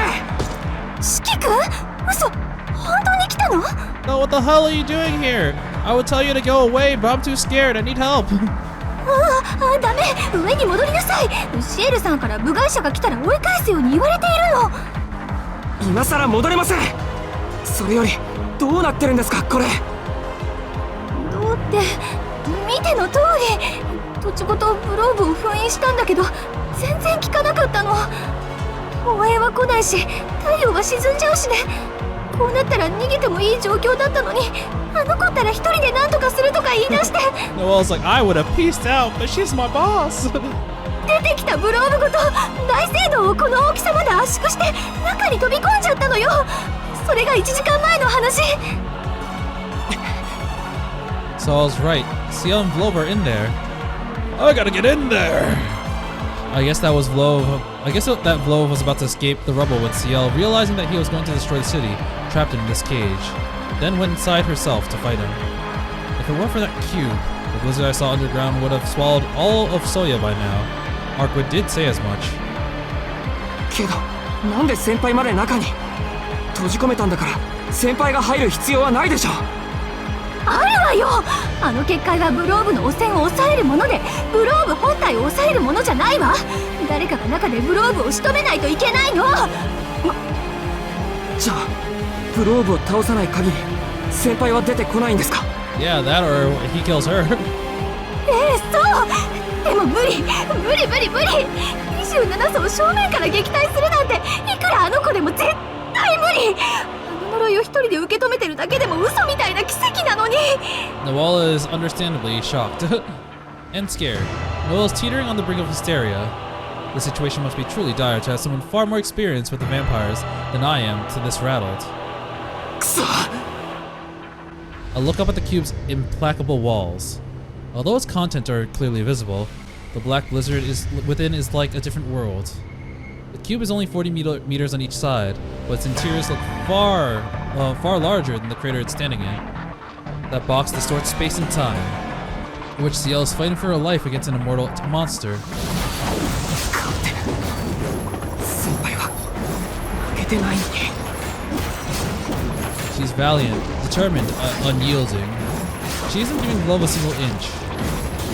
Shiki-kun? Uso, 本当に来たの? No, what the hell are you doing here? I would tell you to go away, but I'm too scared. I need help. ダメ、上に戻りなさい。シエルさんから部外者が来たら追い返すように言われているの。今さら戻れません。それよりどうなってるんですか、これ。どうって見ての通り、土地ごとグローブを封印したんだけど全然効かなかったの。応援は来ないし太陽は沈んじゃうしね。こうなったら逃げてもいい状況だったのに、あの子ったら一人で何とかするとか言い出して。Noelle's like, I would have pieced out, but she's my boss. 出てきたグローブごと大聖堂をこの大きさまで圧縮して中に飛び込んじゃったのよ。それが1時間前の話。So I was right. Ciel and Vlove are in there. I gotta get in there. I guess that was Vlove. I guess that Vlove was about to escape the rubble when Ciel, realizing that he was going to destroy the city, trapped him in this cage, then went inside herself to fight him. If it weren't for that cube, the blizzard I saw underground would have swallowed all of Soya by now. Arquid did say as much. けど、なんで先輩まで中に閉じ込めたんだから、先輩が入る必要はないでしょ。あるわよ。あの結界はブローブの汚染を抑えるもので、ブローブ本体を抑えるものじゃないわ。誰かが中でブローブを仕留めないといけないの。じゃあブローブを倒さない限り先輩は出てこないんですか？ Yeah, that or he kills her. そう。でも無理27層正面から撃退するなんて、いくらあの子でも絶対無理。あの呪いを一人で受け止めてるだけでも嘘みたいな奇跡なのに。 Noelle is understandably shocked and scared. Noelle is teetering on the brink of hysteria. The situation must be truly dire to have someone far more experienced with the vampires than I am to this rattled. くそ。 I look up at the cube's implacable walls. Although its contents are clearly visible, the black blizzard within is like a different world. The cube is only 40 meters on each side, but its interiors look far larger than the crater it's standing in. That box distorts space and time, in which Ciel is fighting for her life against an immortal monster. 先輩は負けてないのに。 She's valiant, determined, unyielding. She isn't giving Vlove a single inch.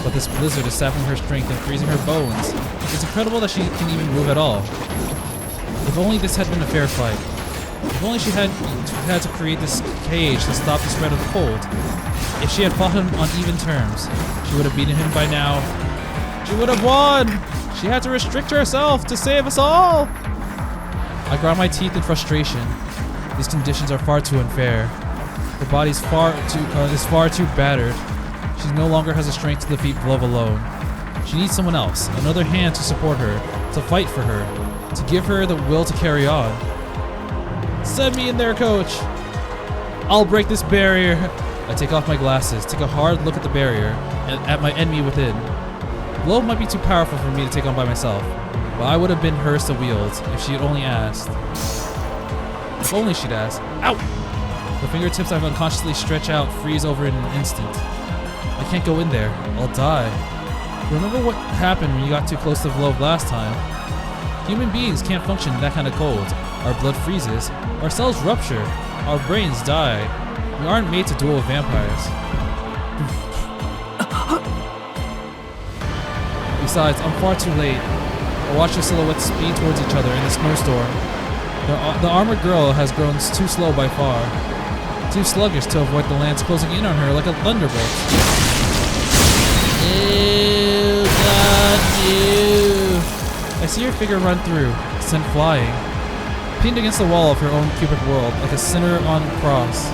But this blizzard is sapping her strength and freezing her bones. It's incredible that she can even move at all. If only this had been a fair fight. If only she had to create this cage to stop the spread of the cold. If she had fought him on even terms, she would have beaten him by now. She would have won! She had to restrict herself to save us all! I grind my teeth in frustration. These conditions are far too unfair. Her body is far too battered. She no longer has the strength to defeat Vlove alone. She needs someone else, another hand to support her, to fight for her, to give her the will to carry on. Send me in there, coach! I'll break this barrier! I take off my glasses, take a hard look at the barrier, and at my enemy within. Vlove might be too powerful for me to take on by myself, but I would have been hers to wield if she had only asked. If only she'd asked. Ow! The fingertips I've unconsciously stretch out freeze over in an instant. I can't go in there. I'll die. Remember what happened when you got too close to Vlove last time? Human beings can't function in that kind of cold. Our blood freezes. Our cells rupture. Our brains die. We aren't made to duel with vampires. Besides, I'm far too late. I watch their silhouettes speed towards each other in the snowstorm. The armored girl has grown too slow by far. Too sluggish to avoid the lance closing in on her like a thunderbolt. Ew, God, ew. I see her figure run through, sent flying, pinned against the wall of her own cubic world like a sinner on a cross.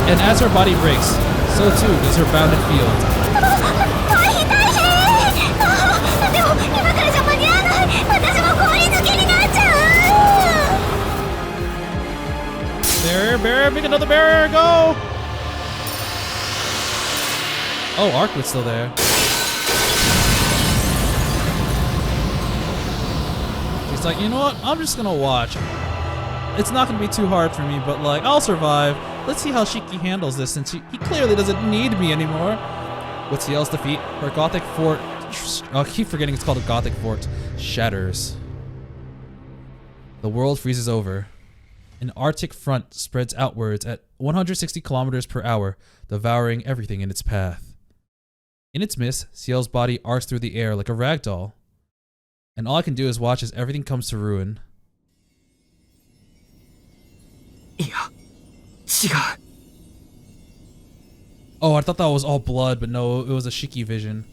And as her body breaks, so too does her bounded field. Barrier, make another barrier, go! Oh, Arkwit's still there. She's like, you know what? I'm just gonna watch. It's not gonna be too hard for me, but like, I'll survive. Let's see how Shiki handles this since he clearly doesn't need me anymore. With Ciel's defeat, her Gothic fort, I keep forgetting it's called a Gothic fort, shatters. The world freezes over. An Arctic front spreads outwards at 160 kilometers per hour, devouring everything in its path. In its midst, Ciel's body arcs through the air like a rag doll. And all I can do is watch as everything comes to ruin. Oh, I thought that was all blood, but no, it was a Shiki vision.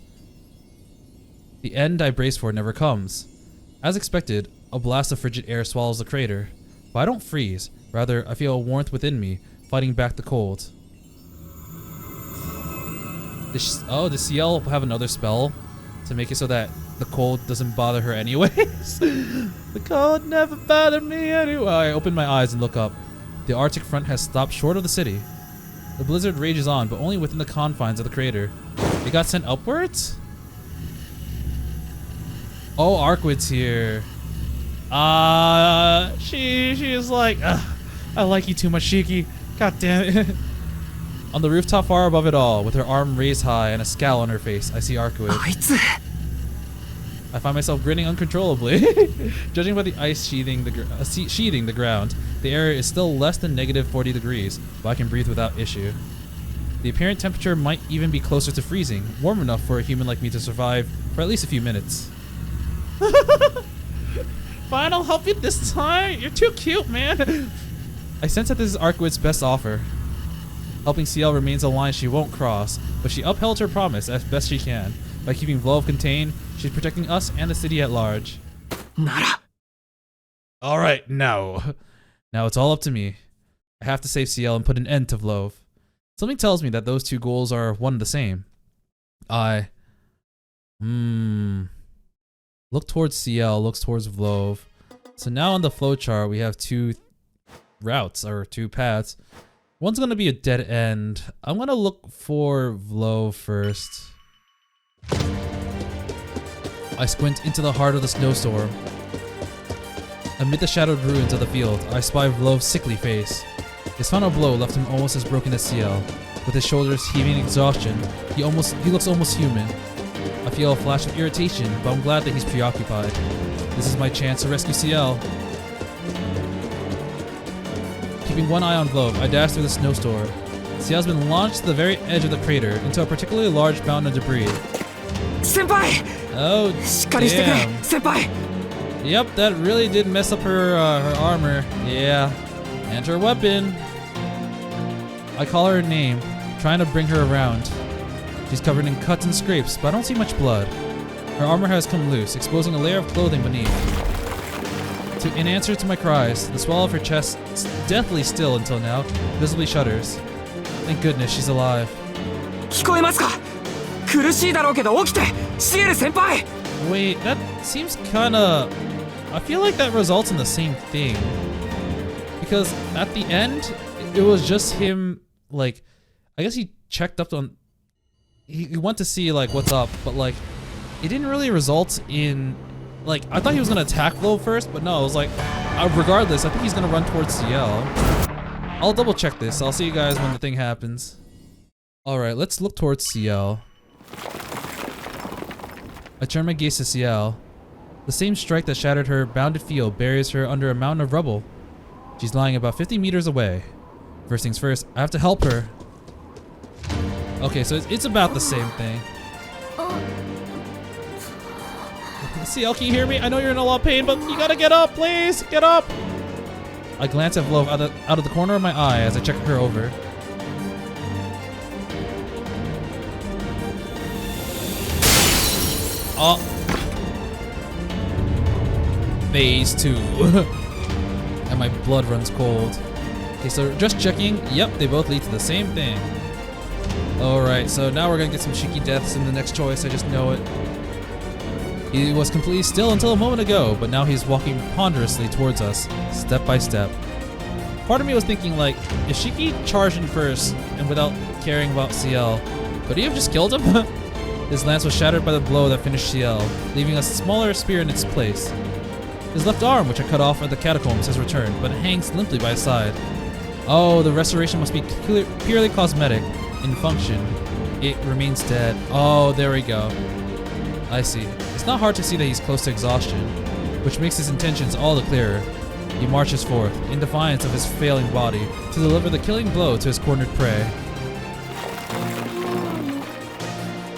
The end I braced for never comes. As expected, a blast of frigid air swallows the crater. But I don't freeze. Rather, I feel a warmth within me, fighting back the cold. Does Ciel have another spell to make it so that the cold doesn't bother her anyways? The cold never bothered me anyway. I open my eyes and look up. The Arctic front has stopped short of the city. The blizzard rages on, but only within the confines of the crater. It got sent upwards? Oh, Arkwit's here. She is like, I like you too much, Shiki. God damn it. On the rooftop far above it all, with her arm raised high and a scowl on her face, I see Arkwit. I find myself grinning uncontrollably. Judging by the ice sheathing the ground, the air is still less than negative 40 degrees, but I can breathe without issue. The apparent temperature might even be closer to freezing, warm enough for a human like me to survive for at least a few minutes. Fine, I'll help you this time. You're too cute, man. I sense that this is Arkwit's best offer. Helping Ciel remains a line she won't cross, but she upheld her promise as best she can. By keeping Vlove contained, she's protecting us and the city at large. Alright, now it's all up to me. I have to save Ciel and put an end to Vlove. Something tells me that those two goals are one and the same. Look towards Ciel, looks towards Vlove. So now on the flowchart we have two routes, or two paths. One's gonna be a dead end. I'm gonna look for Vlove first. I squint into the heart of the snowstorm. Amid the shadowed ruins of the field, I spy Vlove's sickly face. His final blow left him almost as broken as Ciel. With his shoulders heaving in exhaustion, he looks almost human. I feel a flash of irritation, but I'm glad that he's preoccupied. This is my chance to rescue Ciel. Keeping one eye on Vlove, I dash through the snowstorm. Ciel's been launched to the very edge of the crater into a particularly large mountain of debris. 先輩 Oh, しっかりしてくれ damn. 先輩 Yep, that really did mess up her armor. Yeah, and her weapon. I call her a name, trying to bring her around. She's covered in cuts and scrapes, but I don't see much blood. Her armor has come loose, exposing a layer of clothing beneath. In answer to my cries, the swell of her chest, deathly still until now, visibly shudders. Thank goodness she's alive. 聞こえますか苦しいだろうけど起きてシエル先輩 Wait, that seems kinda... I feel like that results in the same thing. Because at the end, it was just him, like... I guess he checked up on... He went to see, like, what's up, but, like... It didn't really result in... Like, I thought he was gonna attack Vlove first, but no, it was like... regardless, I think he's gonna run towards Ciel. I'll double check this. I'll see you guys when the thing happens. Alright, let's look towards Ciel. I turn my gaze to Ciel. The same strike that shattered her bounded field buries her under a mountain of rubble. She's lying about 50 meters away. First things first, I have to help her. Okay, so it's about the same thing. Ciel, can you hear me? I know you're in a lot of pain, but you gotta get up, please! Get up! I glance at Vlove out of the corner of my eye as I check her over. Oh. Phase 2. And my blood runs cold. Okay, so just checking. Yep, they both lead to the same thing. Alright, so now we're gonna get some Shiki deaths in the next choice. I just know it. He was completely still until a moment ago, but now he's walking ponderously towards us, step by step. Part of me was thinking, like, if Shiki charged in first and without caring about Ciel, could he have just killed him? His lance was shattered by the blow that finished Ciel, leaving a smaller spear in its place. His left arm, which I cut off at the catacombs, has returned, but it hangs limply by his side. Oh, the restoration must be purely cosmetic in function. It remains dead. Oh, there we go. I see. It's not hard to see that he's close to exhaustion, which makes his intentions all the clearer. He marches forth, in defiance of his failing body, to deliver the killing blow to his cornered prey.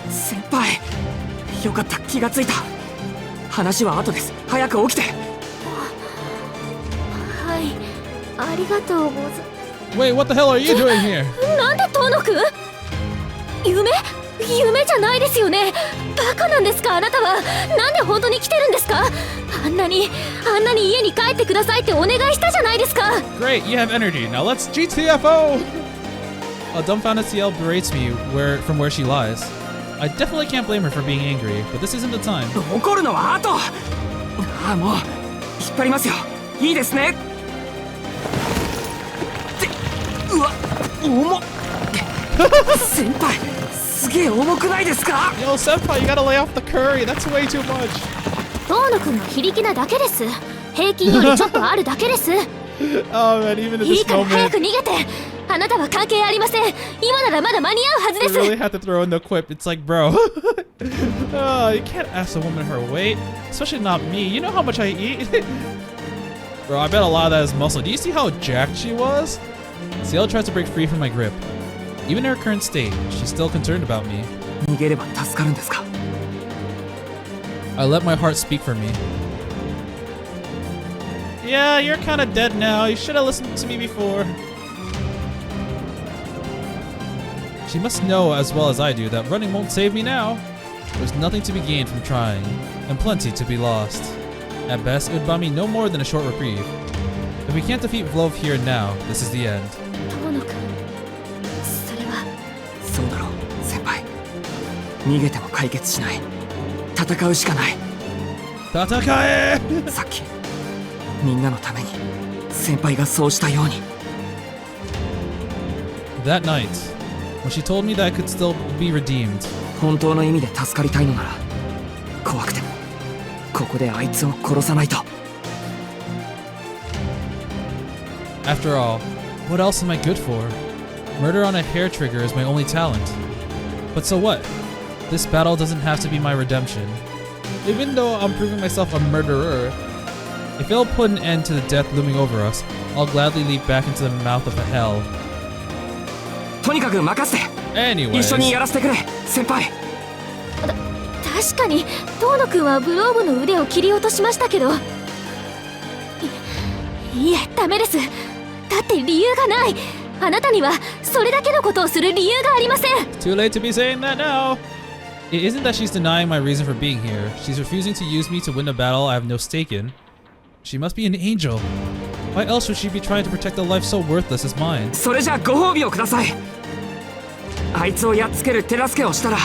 先輩よかった気がついた話は後です早く起きてはいありがとうござ Wait, what the hell are you doing here? なんでトーノくん夢じゃないですよねバカなんですかあなたはなんで本当に来てるんですかあんなに家に帰ってくださいってお願いしたじゃないですか Great, you have energy. Now let's GTFO! A dumbfounded Ciel berates me from where she lies. I definitely can't blame her for being angry, but this isn't the time. 怒るのは後ああもう引っ張りますよいいですねってうわ重っ先輩すげえ重くないですか Yo, senpai, you gotta lay off the curry. That's way too much. トーノくんが非力なだけです平均よりちょっとあるだけです Oh man, even in い this いから早く moment, 逃げてあなたは関係ありません今ならまだ間に合うはず I です really have to throw in the quip. It's like, bro, oh, you can't ask a woman her weight, especially not me. You know how much I eat? Bro, I bet a lot of that is muscle. Do you see how jacked she was? Ciel tries to break free from my grip. Even in her current state, she's still concerned about me. 逃げれば助かるんですか I let my heart speak for me. Yeah, you're kinda dead now. You should have listened to me before. She must know as well as I do that running won't save me now. There's nothing to be gained from trying, and plenty to be lost. At best, it would buy me no more than a short reprieve. If we can't defeat Vlove here and now, this is the end. トーノくんそれはそうだろう先輩逃げても解決しない戦うしかない Tatakae! さっきみんなのために先輩がそうしたように That night, when she told me that I could still be redeemed, 本当の意味で助かりたいのなら怖くてもここであいつを殺さないと after all, what else am I good for? Murder on a hair trigger is my only talent. But so what? This battle doesn't have to be my redemption. Even though I'm proving myself a murderer, If it'll put an end to the death looming over us, I'll gladly leap back into the mouth of the hell. とにかく任せて。一緒に Anyways, やらせてくれ、先輩。確かに遠野くんはグローブの腕を切り落としましたけど、いえダメです。だって理由がない。あなたにはそれだけのことをする理由がありません。 too late to be saying that now. It isn't that she's denying my reason for being here. She's refusing to use me to win a battle I have no stake in. She must be an angel. Why else would she be trying to protect a life so worthless as mine? それじゃあご褒美をください。あいつをやっつける手助けをしたら。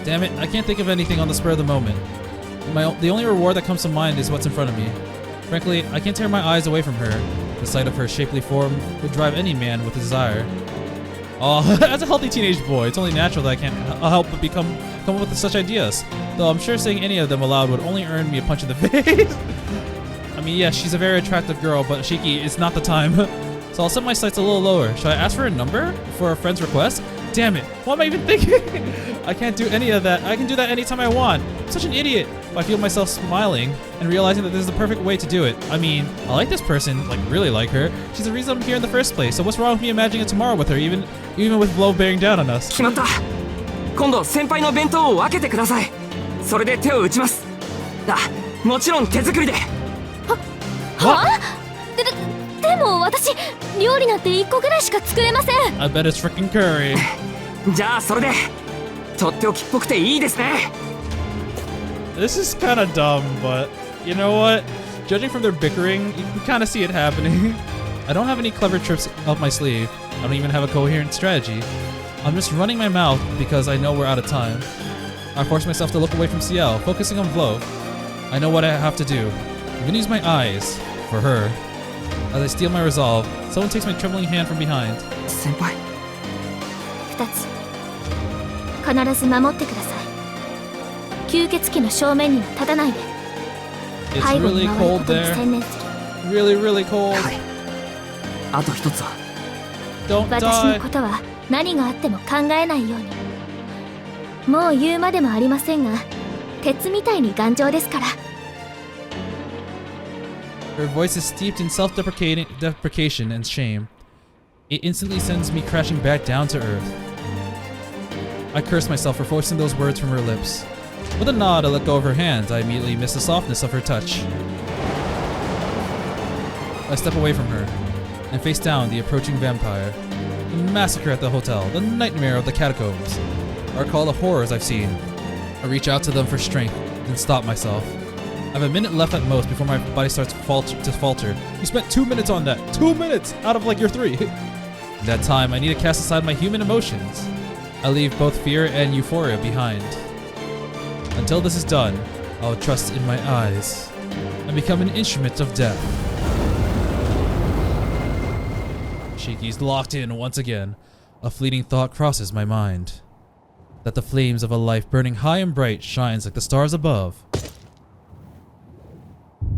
Damn it, I can't think of anything on the spur of the moment. The only reward that comes to mind is what's in front of me. Frankly, I can't tear my eyes away from her. The sight of her shapely form would drive any man with a desire. Oh, as a healthy teenage boy, it's only natural that I can't help but come up with such ideas. Though I'm sure saying any of them aloud would only earn me a punch in the face. I mean, yes, she's a very attractive girl, but Shiki, it's not the time. So I'll set my sights a little lower. Should I ask for a number for a friend's request? Damn it, what am I even thinking? I can't do any of that. I can do that anytime I want. I'm such an idiot. But I feel myself smiling and realizing that this is the perfect way to do it. I mean, I like this person, like really like her. She's the reason I'm here in the first place. So what's wrong with me imagining a tomorrow with her, even with Blow bearing down on us? 決まった。今度先輩の弁当を分けてください。それで手を打ちます。あ、もちろん手作りで。は？でも私料理なんて1個ぐらいしか作れません。 I bet it's freaking curry. じゃあそれでとっておきっぽくていいですね。 This is kind of dumb, but you know what? Judging from their bickering, you can kind of see it happening. I don't have any clever tricks up my sleeve. I don't even have a coherent strategy. I'm just running my mouth because I know we're out of time. I force myself to look away from CL, focusing on Blow. I know what I have to do. I'm gonna use my eyes for her. As I steal my resolve, someone takes my trembling hand from behind. 先輩。 2つ必ず守ってください。吸血鬼の正面には立たないで。 It's 背後に really 回る cold ことに there. 専念する。 Really, really cold. はい。あと一つは。 Don't 私の die. ことは何があっても考えないように。もう言うまでもありませんが、鉄みたいに頑丈ですから。 Her voice is steeped in self-deprecation and shame. It instantly sends me crashing back down to earth. I curse myself for forcing those words from her lips. With a nod, I let go of her hand. I immediately miss the softness of her touch. I step away from her and face down the approaching vampire. The massacre at the hotel, the nightmare of the catacombs, are called the horrors I've seen. I reach out to them for strength, then stop myself. I have a minute left at most before my body starts to falter. You spent 2 minutes on that. 2 minutes out of like your 3. In that time, I need to cast aside my human emotions. I leave both fear and euphoria behind. Until this is done, I'll trust in my eyes and become an instrument of death. Shiki's locked in once again. A fleeting thought crosses my mind. That the flames of a life burning high and bright shines like the stars above.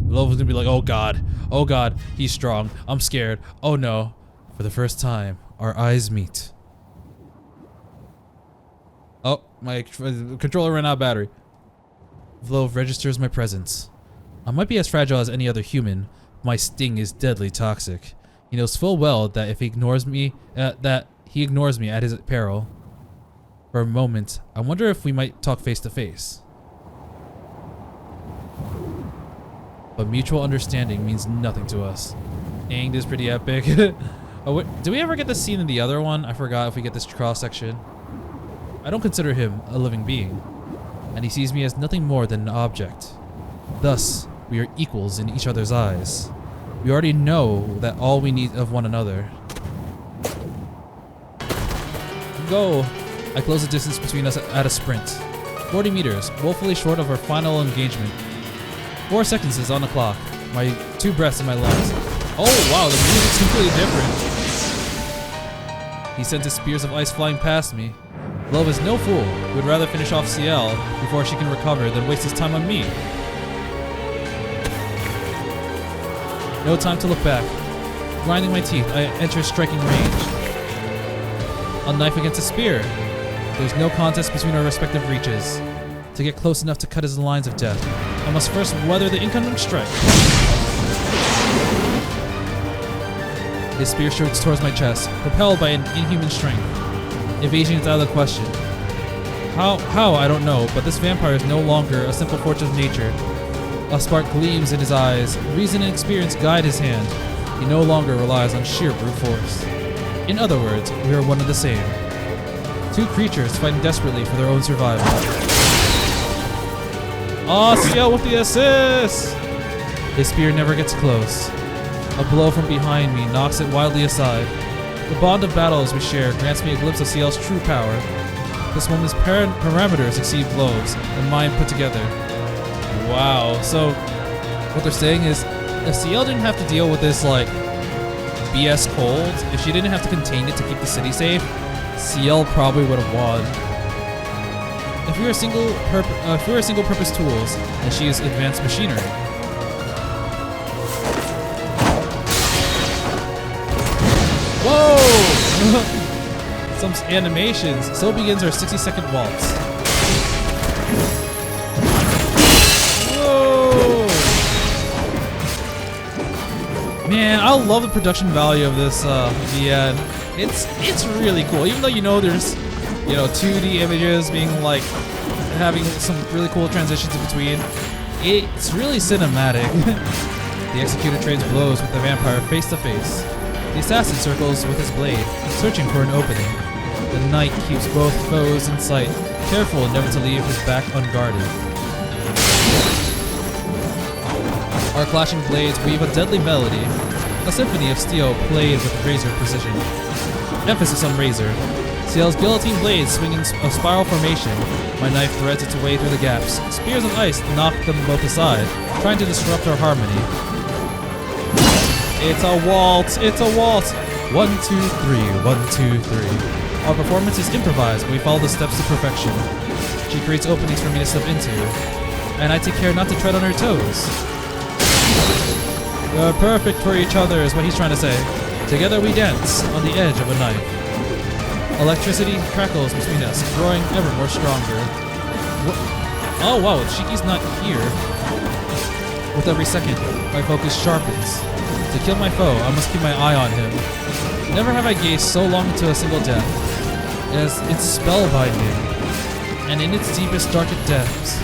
Love was gonna be like, oh god, he's strong, I'm scared, oh no. For the first time, our eyes meet. Oh, my controller ran out of battery. Vlo registers my presence. I might be as fragile as any other human, but my sting is deadly toxic. He knows full well that if he ignores me, at his peril. For a moment, I wonder if we might talk face to face. But mutual understanding means nothing to us. Dang, this is pretty epic. Oh, do we ever get this scene in the other one? I forgot if we get this cross section. I don't consider him a living being, and he sees me as nothing more than an object. Thus, we are equals in each other's eyes. We already know that all we need of one another. Go! I close the distance between us at a sprint. 40 meters, woefully short of our final engagement. 4 seconds is on the clock. My 2 breaths in my lungs. Oh wow, the music's completely different. He sent his spears of ice flying past me. Love is no fool. He would rather finish off CL before she can recover than waste his time on me. No time to look back. Grinding my teeth, I enter striking range. A knife against a spear. There's no contest between our respective reaches. To get close enough to cut his lines of death. I must first weather the incoming strike. His spear shoots towards my chest, propelled by an inhuman strength. Evasion is out of the question. How, I don't know, but this vampire is no longer a simple force of nature. A spark gleams in his eyes. Reason and experience guide his hand. He no longer relies on sheer brute force. In other words, we are one and the same. Two creatures fighting desperately for their own survival. CL with the assist! His spear never gets close. A blow from behind me knocks it wildly aside. The bond of battles we share grants me a glimpse of CL's true power. This woman's parameters exceed blows, and mine put together. Wow, so what they're saying is, if CL didn't have to deal with this, like, BS cold, if she didn't have to contain it to keep the city safe, CL probably would have won. If we were single purpose tools, then she is advanced machinery. Whoa! Some animations. So begins our 60-second waltz. Whoa! Man, I love the production value of this VN. It's really cool. Even though there's 2D images being like having some really cool transitions in between, it's really cinematic. The executor trades blows with the vampire face to face. The assassin circles with his blade, searching for an opening. The knight keeps both foes in sight, careful never to leave his back unguarded. Our clashing blades weave a deadly melody, a symphony of steel played with razor precision. Emphasis on razor. CL's guillotine blades swing in a spiral formation. My knife threads its way through the gaps. Spears of ice knock them both aside, trying to disrupt our harmony. It's a waltz! It's a waltz! 1, 2, 3, 1, 2, 3. Our performance is improvised, but we follow the steps to perfection. She creates openings for me to slip into, and I take care not to tread on her toes. We're perfect for each other is what he's trying to say. Together we dance on the edge of a knife. Electricity crackles between us, growing ever more stronger. Oh wow, Shiki's not here. With every second, my focus sharpens. To kill my foe, I must keep my eye on him. Never have I gazed so long into a single death. It's spellbinding, and in its deepest, darkest depths.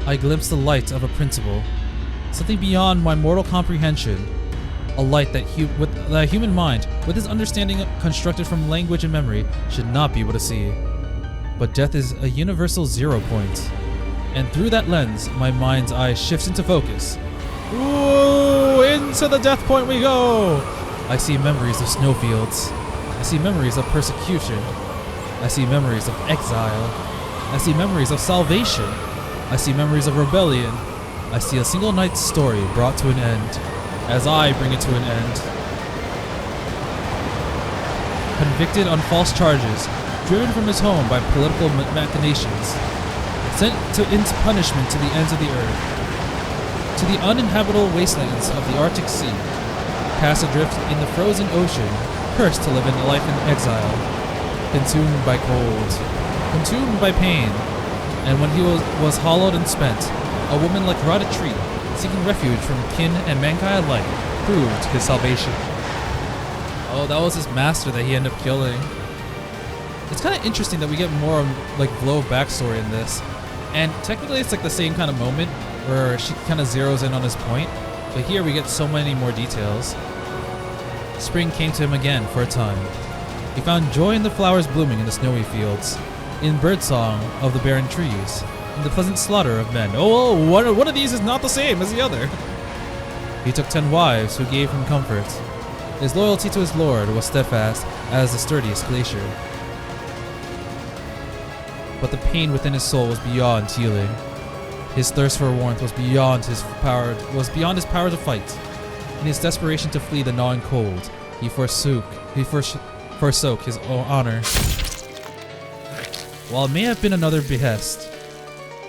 I glimpse the light of a principle, something beyond my mortal comprehension. A light that the human mind, with its understanding constructed from language and memory, should not be able to see. But death is a universal 0 point. And through that lens, my mind's eye shifts into focus. Ooh, into the death point we go! I see memories of snowfields. I see memories of persecution. I see memories of exile. I see memories of salvation. I see memories of rebellion. I see a single night's story brought to an end, as I bring it to an end. Convicted on false charges, driven from his home by political machinations, sent into punishment to the ends of the earth, to the uninhabitable wastelands of the Arctic Sea, cast adrift in the frozen ocean, cursed to live in life in exile, consumed by cold, consumed by pain, and when he was hollowed and spent, a woman like rotted tree, seeking refuge from kin and mankind alike, proved his salvation. Oh, that was his master that he ended up killing. It's kind of interesting that we get more like Glow backstory in this. And technically it's like the same kind of moment where she kind of zeroes in on his point, but here we get so many more details. Spring came to him again for a time. He found joy in the flowers blooming in the snowy fields, in birdsong of the barren trees, in the pleasant slaughter of men. Oh, one of these is not the same as the other. He took 10 wives who gave him comfort. His loyalty to his lord was steadfast as the sturdiest glacier. But the pain within his soul was beyond healing. His thirst for warmth was beyond his power to fight. In his desperation to flee the gnawing cold, he forsook his honor. While it may have been another behest,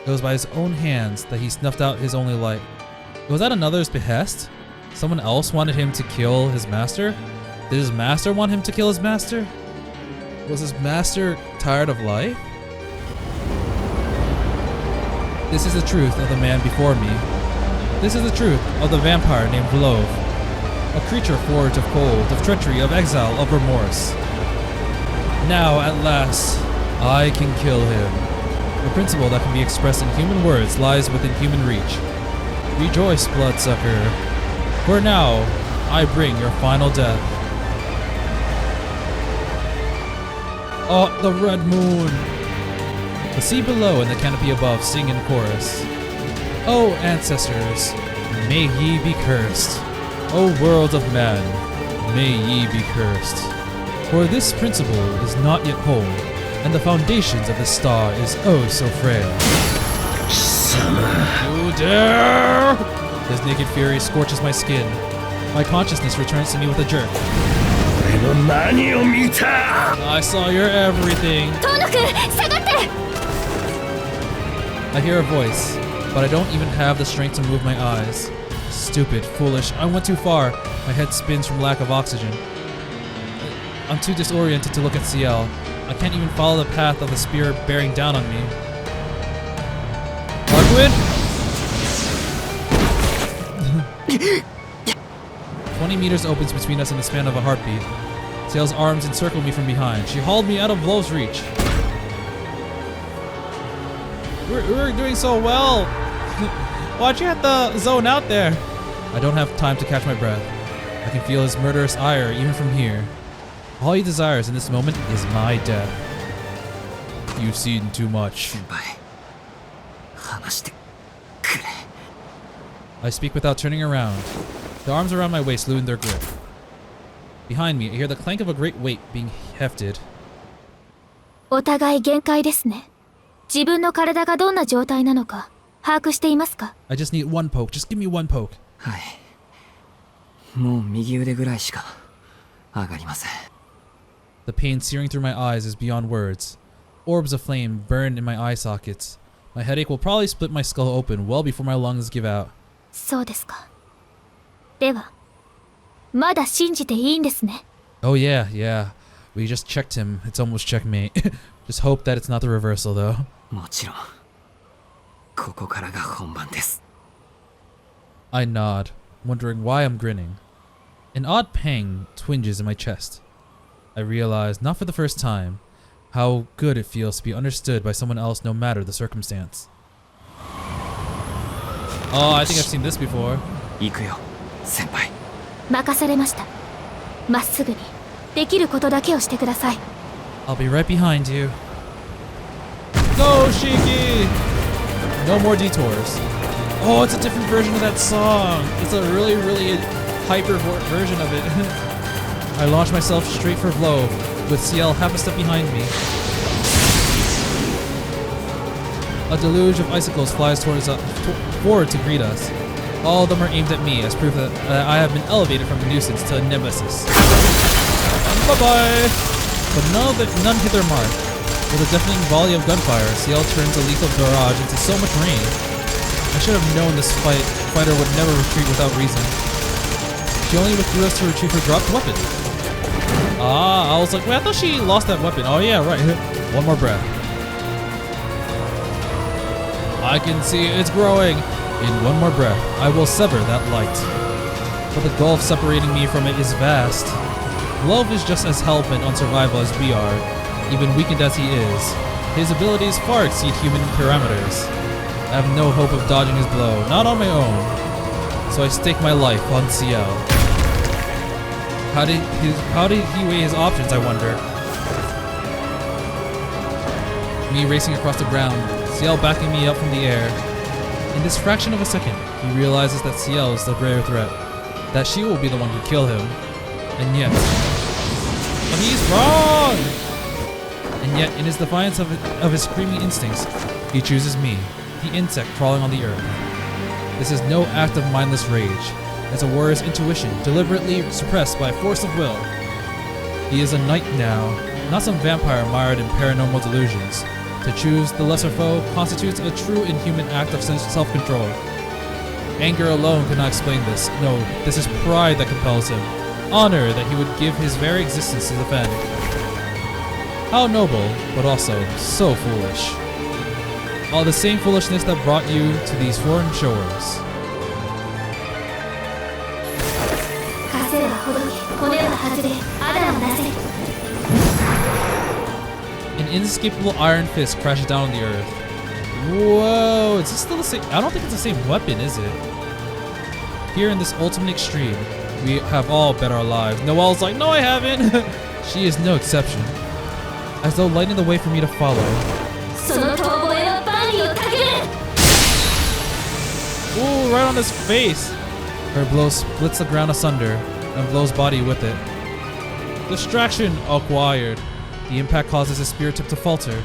it was by his own hands that he snuffed out his only light. Was that another's behest? Someone else wanted him to kill his master? Did his master want him to kill his master? Was his master tired of life? This is the truth of the man before me. This is the truth of the vampire named Vlove. A creature forged of cold, of treachery, of exile, of remorse. Now, at last, I can kill him. The principle that can be expressed in human words lies within human reach. Rejoice, bloodsucker. For now, I bring your final death. Oh, the red moon! The sea below and the canopy above sing in chorus. O ancestors, may ye be cursed. O world of man, may ye be cursed. For this principle is not yet whole, and the foundations of the star is oh so frail. You dare! His naked fury scorches my skin. My consciousness returns to me with a jerk. I saw your everything. トーノくん、下がって！ I hear a voice, but I don't even have the strength to move my eyes. Stupid, foolish, I went too far. My head spins from lack of oxygen. I'm too disoriented to look at CL. I can't even follow the path of the spear bearing down on me. Darkwind? 20 meters opens between us in the span of a heartbeat. CL's arms encircle me from behind. She hauled me out of Vlove's reach. We're doing so well. Why'd you have to zone out there? I don't have time to catch my breath. I can feel his murderous ire even from here. All he desires in this moment is my death. You've seen too much. 先輩、話してくれ。 I speak without turning around. The arms around my waist loosen their grip. Behind me, I hear the clank of a great weight being hefted. お互い限界ですね。自分の体がどんな状態なのか把握していますか？ I just need one poke. Just give me one poke. はい。もう右腕ぐらいしか上がりません。 The pain searing through my eyes is beyond words. Orbs of flame burn in my eye sockets. My headache will probably split my skull open well before my lungs give out. そうですか。では、まだ信じていいんですね。 Oh yeah, yeah. We just checked him. It's almost checkmate. Just hope that it's not the reversal though. もちろん、ここからが本番です。 I nod, wondering why I'm grinning. An odd pang twinges in my chest. I realize, not for the first time, how good it feels to be understood by someone else no matter the circumstance. Oh, I think I've seen this before. 行くよ、先輩。任されました。まっすぐにできることだけをしてください。 I'll be right behind you. Go, Shiki! No more detours. Oh, it's a different version of that song. It's a really, really hyper version of it. I launch myself straight for Vlove, with CL half a step behind me. A deluge of icicles flies forward to greet us. All of them are aimed at me as proof that I have been elevated from a nuisance to a nemesis. Bye-bye! But none hit their mark. With a deafening volley of gunfire, CL turns a lethal barrage into so much rain. I should have known this fighter would never retreat without reason. She only withdrew us to retrieve her dropped weapon. Ah, I was like, wait, I thought she lost that weapon. Oh yeah, right. One more breath. I can see it's growing. In one more breath, I will sever that light. But the gulf separating me from it is vast. Love is just as hell-bent on survival as we are, even weakened as he is. His abilities far exceed human parameters. I have no hope of dodging his blow, not on my own. So I stake my life on CL. How did he weigh his options, I wonder? Me racing across the ground, CL backing me up from the air. In this fraction of a second, he realizes that CL is the greater threat, that she will be the one to kill him. And yet... But he's wrong! And yet, in his defiance of his screaming instincts, he chooses me, the insect crawling on the earth. This is no act of mindless rage. It's a warrior's intuition, deliberately suppressed by force of will. He is a knight now, not some vampire mired in paranormal delusions. To choose the lesser foe constitutes a true inhuman act of self-control. Anger alone could not explain this. No, this is pride that compels him. Honor that he would give his very existence to defend. How noble, but also so foolish. All the same foolishness that brought you to these foreign shores. An inescapable iron fist crashes down on the earth. Whoa, is this still the same? I don't think it's the same weapon, is it? Here in this ultimate extreme, we have all bet our lives. Noelle's like, no I haven't. She is no exception. As though lighting the way for me to follow. Ooh, right on his face. Her blow splits the ground asunder and blows body with it. Distraction acquired. The impact causes his spirit tip to falter.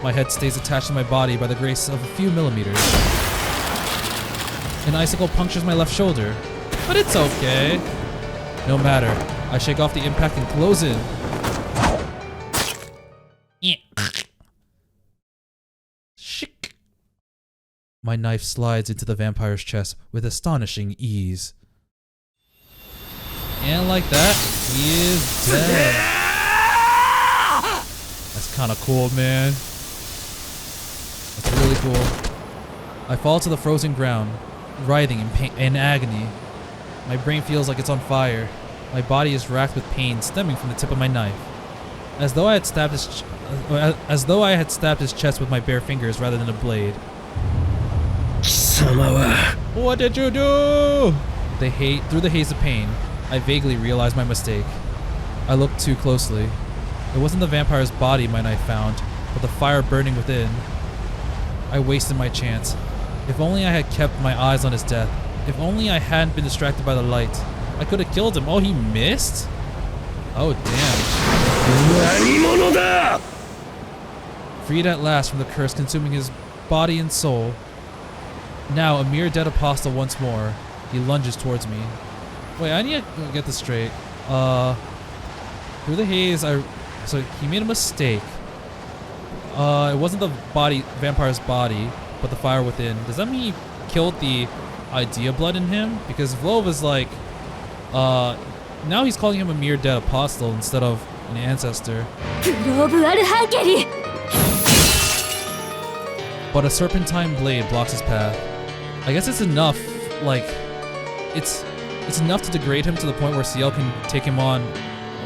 My head stays attached to my body by the grace of a few millimeters. An icicle punctures my left shoulder, but it's okay. No matter. I shake off the impact and close in. Shick. My knife slides into the vampire's chest with astonishing ease. And like that, he is dead. That's kind of cool, man. That's really cool. I fall to the frozen ground, writhing in pain and agony. My brain feels like it's on fire. My body is racked with pain stemming from the tip of my knife. As though I had stabbed his chest with my bare fingers rather than a blade. What did you do? Through the haze of pain, I vaguely realized my mistake. I looked too closely. It wasn't the vampire's body my knife found, but the fire burning within. I wasted my chance. If only I had kept my eyes on his death. If only I hadn't been distracted by the light. I could have killed him. Oh, he missed? Oh, damn. Freed at last from the curse consuming his body and soul. Now, a mere dead apostle once more. He lunges towards me. Wait, I need to get this straight. Through the haze, so he made a mistake. It wasn't the vampire's body, but the fire within. Does that mean he killed the idea blood in him? Because Vlov is like, now he's calling him a mere dead apostle instead of an ancestor. But a serpentine blade blocks his path. I guess it's enough, like, it's enough to degrade him to the point where CL can take him on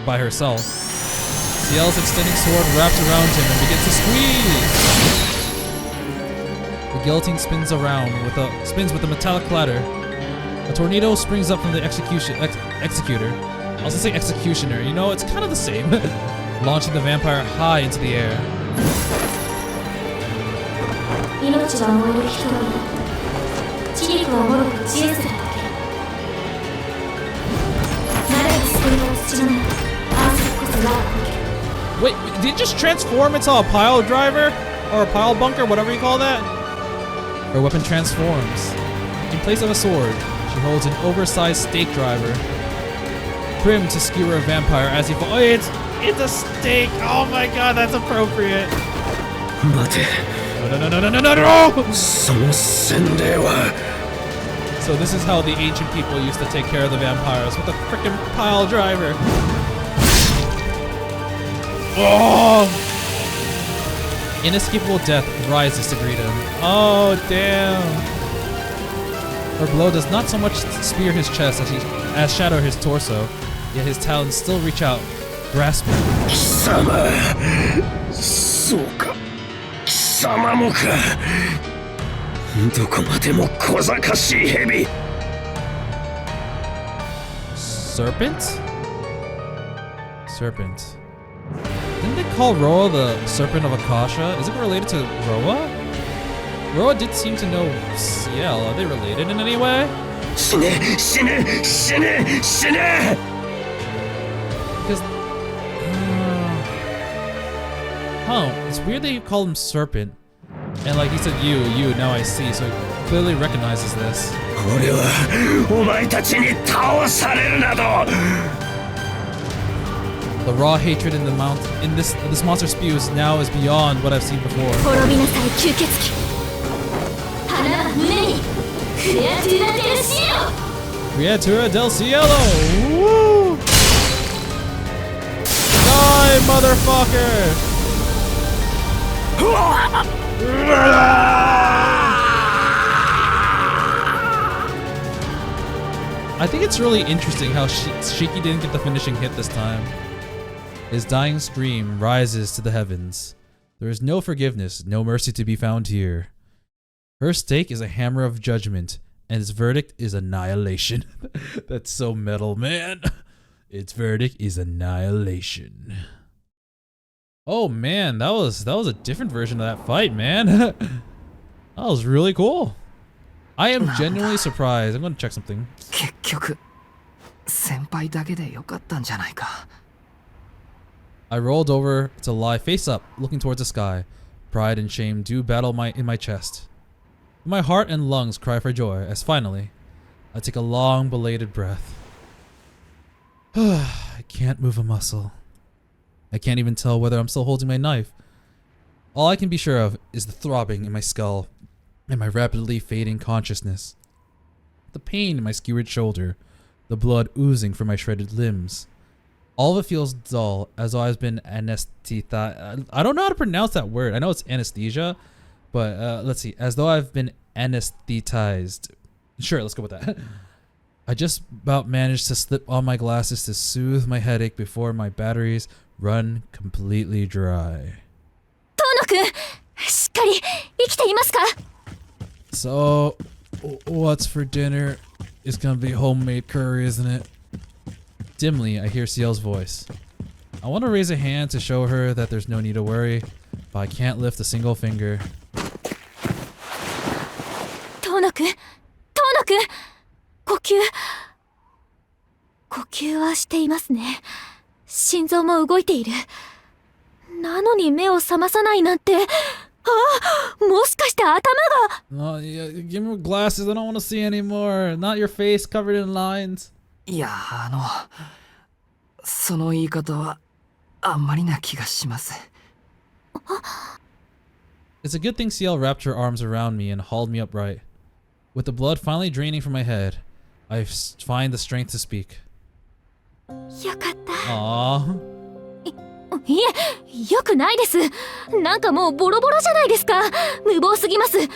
by herself. CL's extending sword wraps around him and begins to squeeze. The guillotine spins with a metallic clatter. A tornado springs up from the executioner. I was gonna say executioner. You know, it's kind of the same. Launching the vampire high into the air. Wait, did he just transform into a pile driver? Or a pile bunker, whatever you call that? Her weapon transforms. In place of a sword, she holds an oversized stake driver. Prim to skewer a vampire as he falls. Oh, it's a stake! Oh my god, that's appropriate! No! So this is how the ancient people used to take care of the vampires, with a frickin' pile driver. Oh! Inescapable death rises to greet him. Oh, damn. Her blow does not so much spear his chest as shatter his torso, yet his talons still reach out, grasping. Serpent? Serpent. Didn't they call Roa the Serpent of Akasha? Is it related to Roa? Roa did seem to know CL. Are they related in any way? Because... it's weird that you call him Serpent. And like he said you, now I see, so he clearly recognizes this. The raw hatred in this monster spews now is beyond what I've seen before. Creatura del Cielo! Woo! Die, motherfucker! I think it's really interesting how Shiki didn't get the finishing hit this time. His dying scream rises to the heavens. There is no forgiveness, no mercy to be found here. Her stake is a hammer of judgment, and its verdict is annihilation. That's so metal, man. Its verdict is annihilation. Oh man, that was a different version of that fight, man. That was really cool. I am genuinely surprised. I'm gonna check something. 結局先輩だけでよかったんじゃないか。 I rolled over to lie face up, looking towards the sky. Pride and shame do battle in my chest. My heart and lungs cry for joy as finally, I take a long, belated breath. I can't move a muscle. I can't even tell whether I'm still holding my knife. All I can be sure of is the throbbing in my skull and my rapidly fading consciousness. The pain in my skewered shoulder, the blood oozing from my shredded limbs. All of it feels dull, as though I've been anesthetized. I don't know how to pronounce that word. I know it's anesthesia, but let's see. As though I've been anesthetized. Sure, let's go with that. I just about managed to slip on my glasses to soothe my headache before my batteries run completely dry. 遠野くん、しっかり生きていますか? So, what's for dinner? It's gonna be homemade curry, isn't it? Dimly, I hear Ciel's voice. I want to raise a hand to show her that there's no need to worry, but I can't lift a single finger. 遠野くん、呼吸はしていますね。心臓も動いている。なのに目を覚まさないなんて。あ、もしかして頭が。Yeah, give me glasses. I don't want to see anymore. Not your face covered in lines. いや、その言い方はあんまりな気がします。It's a good thing Ciel wrapped her arms around me and hauled me upright. With the blood finally draining from my head, I find the strength to speak. よかった。Aww. いえ、よくないです。なんかもうボロボロじゃないですか。無謀すぎます。なん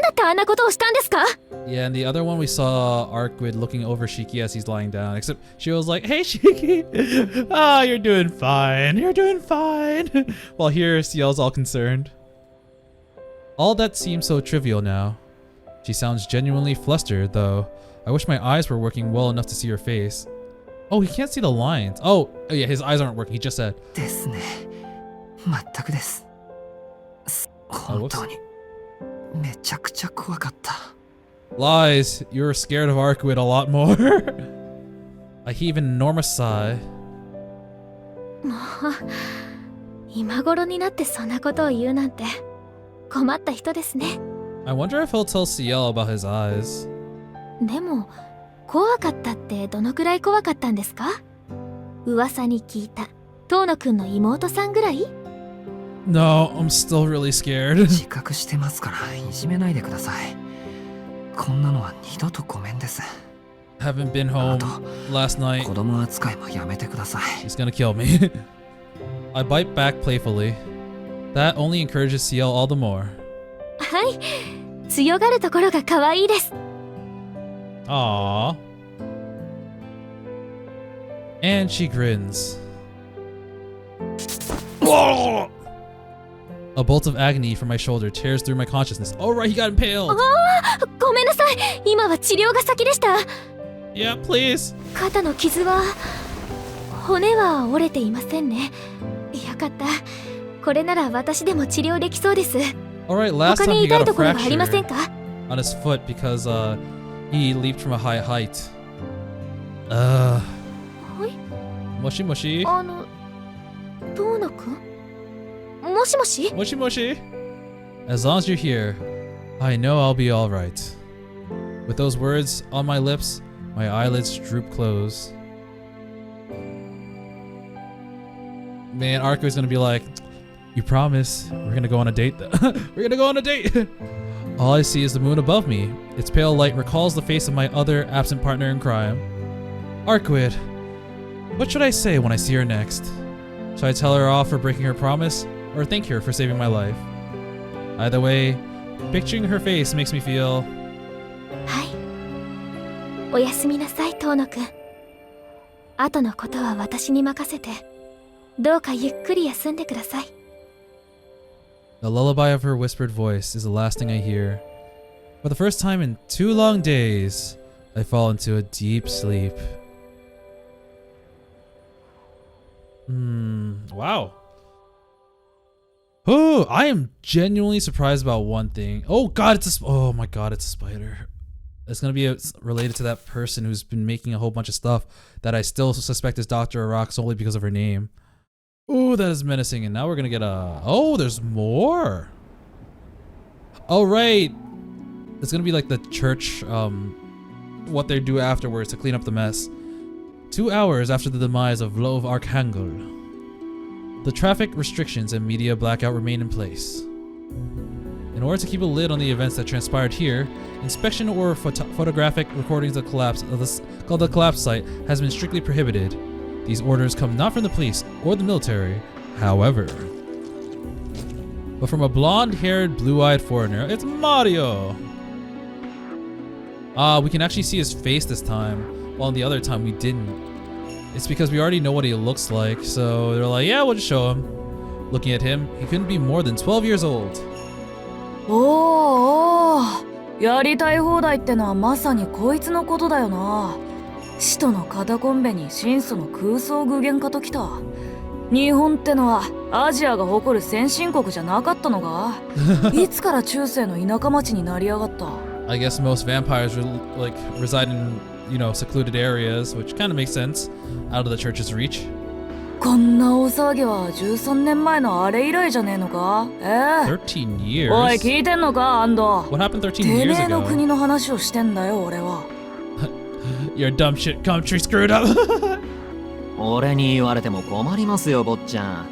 だってあんなことをしたんですか? Yeah, and the other one we saw Arkwid looking over Shiki as he's lying down, except she was like, "Hey Shiki, you're doing fine, you're doing fine." While here, Ciel's all concerned. All that seems so trivial now. She sounds genuinely flustered, though. I wish my eyes were working well enough to see her face. Oh, he can't see the lines. Oh yeah, his eyes aren't working. He just said. ですね。全くです。本当にめちゃくちゃ怖かった。 Lies. You were scared of Arkwid a lot more. I heave an enormous sigh. もう今頃になってそんなことを言うなんて困った人ですね。I wonder if he'll tell Ciel about his eyes. でも怖かったってどのくらい怖かったんですか? 噂に聞いた遠野くんの妹さんぐらい? No, I'm still really scared. 自覚してますからいじめないでください。こんなのは二度とごめんです。 Haven't been home last night. 子供扱いもやめてください。 He's gonna kill me. I bite back playfully. That only encourages Ciel all the more. はい、強がるところが可愛いです。 Aww. And she grins. A bolt of agony from my shoulder tears through my consciousness. Oh right, he got impaled. ごめんなさい。今は治療が先でした。 Yeah, please. 肩の傷は骨は折れていませんね。よかった。これなら私でも治療できそうです。 Alright, last 他 time に he 痛 got い a ところがありません fracture か? on his foot because he leaped from a high height. はい。 Moshi moshi. 遠野くん? もしもし? Moshi moshi. As long as you're here, I know I'll be alright. With those words on my lips, my eyelids droop close. Man, Arco's gonna be like, "You promise? We're gonna go on a date? We're gonna go on a date!" All I see is the moon above me. Its pale light recalls the face of my other absent partner in crime. Arkwid. What should I say when I see her next? Should I tell her off for breaking her promise, or thank her for saving my life? Either way, picturing her face makes me feel... はい。おやすみなさい、遠野くん。後のことは私に任せて、どうかゆっくり休んでください。The lullaby of her whispered voice is the last thing I hear. For the first time in 2 long days, I fall into a deep sleep. Wow. Oh, I am genuinely surprised about one thing. Oh god, oh my god, it's a spider. It's gonna be related to that person who's been making a whole bunch of stuff that I still suspect is Dr. Arak solely because of her name. Ooh, that is menacing. And now we're gonna get a... Oh, there's more. Oh, right. It's gonna be like the church, what they do afterwards to clean up the mess. 2 hours after the demise of Love Archangel, the traffic restrictions and media blackout remain in place. In order to keep a lid on the events that transpired here, inspection or photographic recordings of the collapse site has been strictly prohibited. These orders come not from the police or the military, however, but from a blonde-haired, blue-eyed foreigner. It's Mario! We can actually see his face this time, while the other time we didn't. It's because we already know what he looks like, so they're like, yeah, we'll just show him. Looking at him, he couldn't be more than 12 years old. おー、やりたい放題ってのはまさにこいつのことだよな。使徒のカタコンベに神祖の空想具現化ときた。日本ってのはアジアが誇る先進国じゃなかったのか？いつから中世の田舎町になりやがった？ I guess most vampires like reside in, you know, secluded areas, which kind of makes sense, out of the church's reach. こんな大騒ぎは13年前のあれ以来じゃねえのか13 years? おい、聞いてんのか、アンド。 What happened 13 て years めえの ago? 国の話をしてんだよ、俺は。Your dumb shit country screwed up. 俺に言われても困りますよ、坊ちゃん。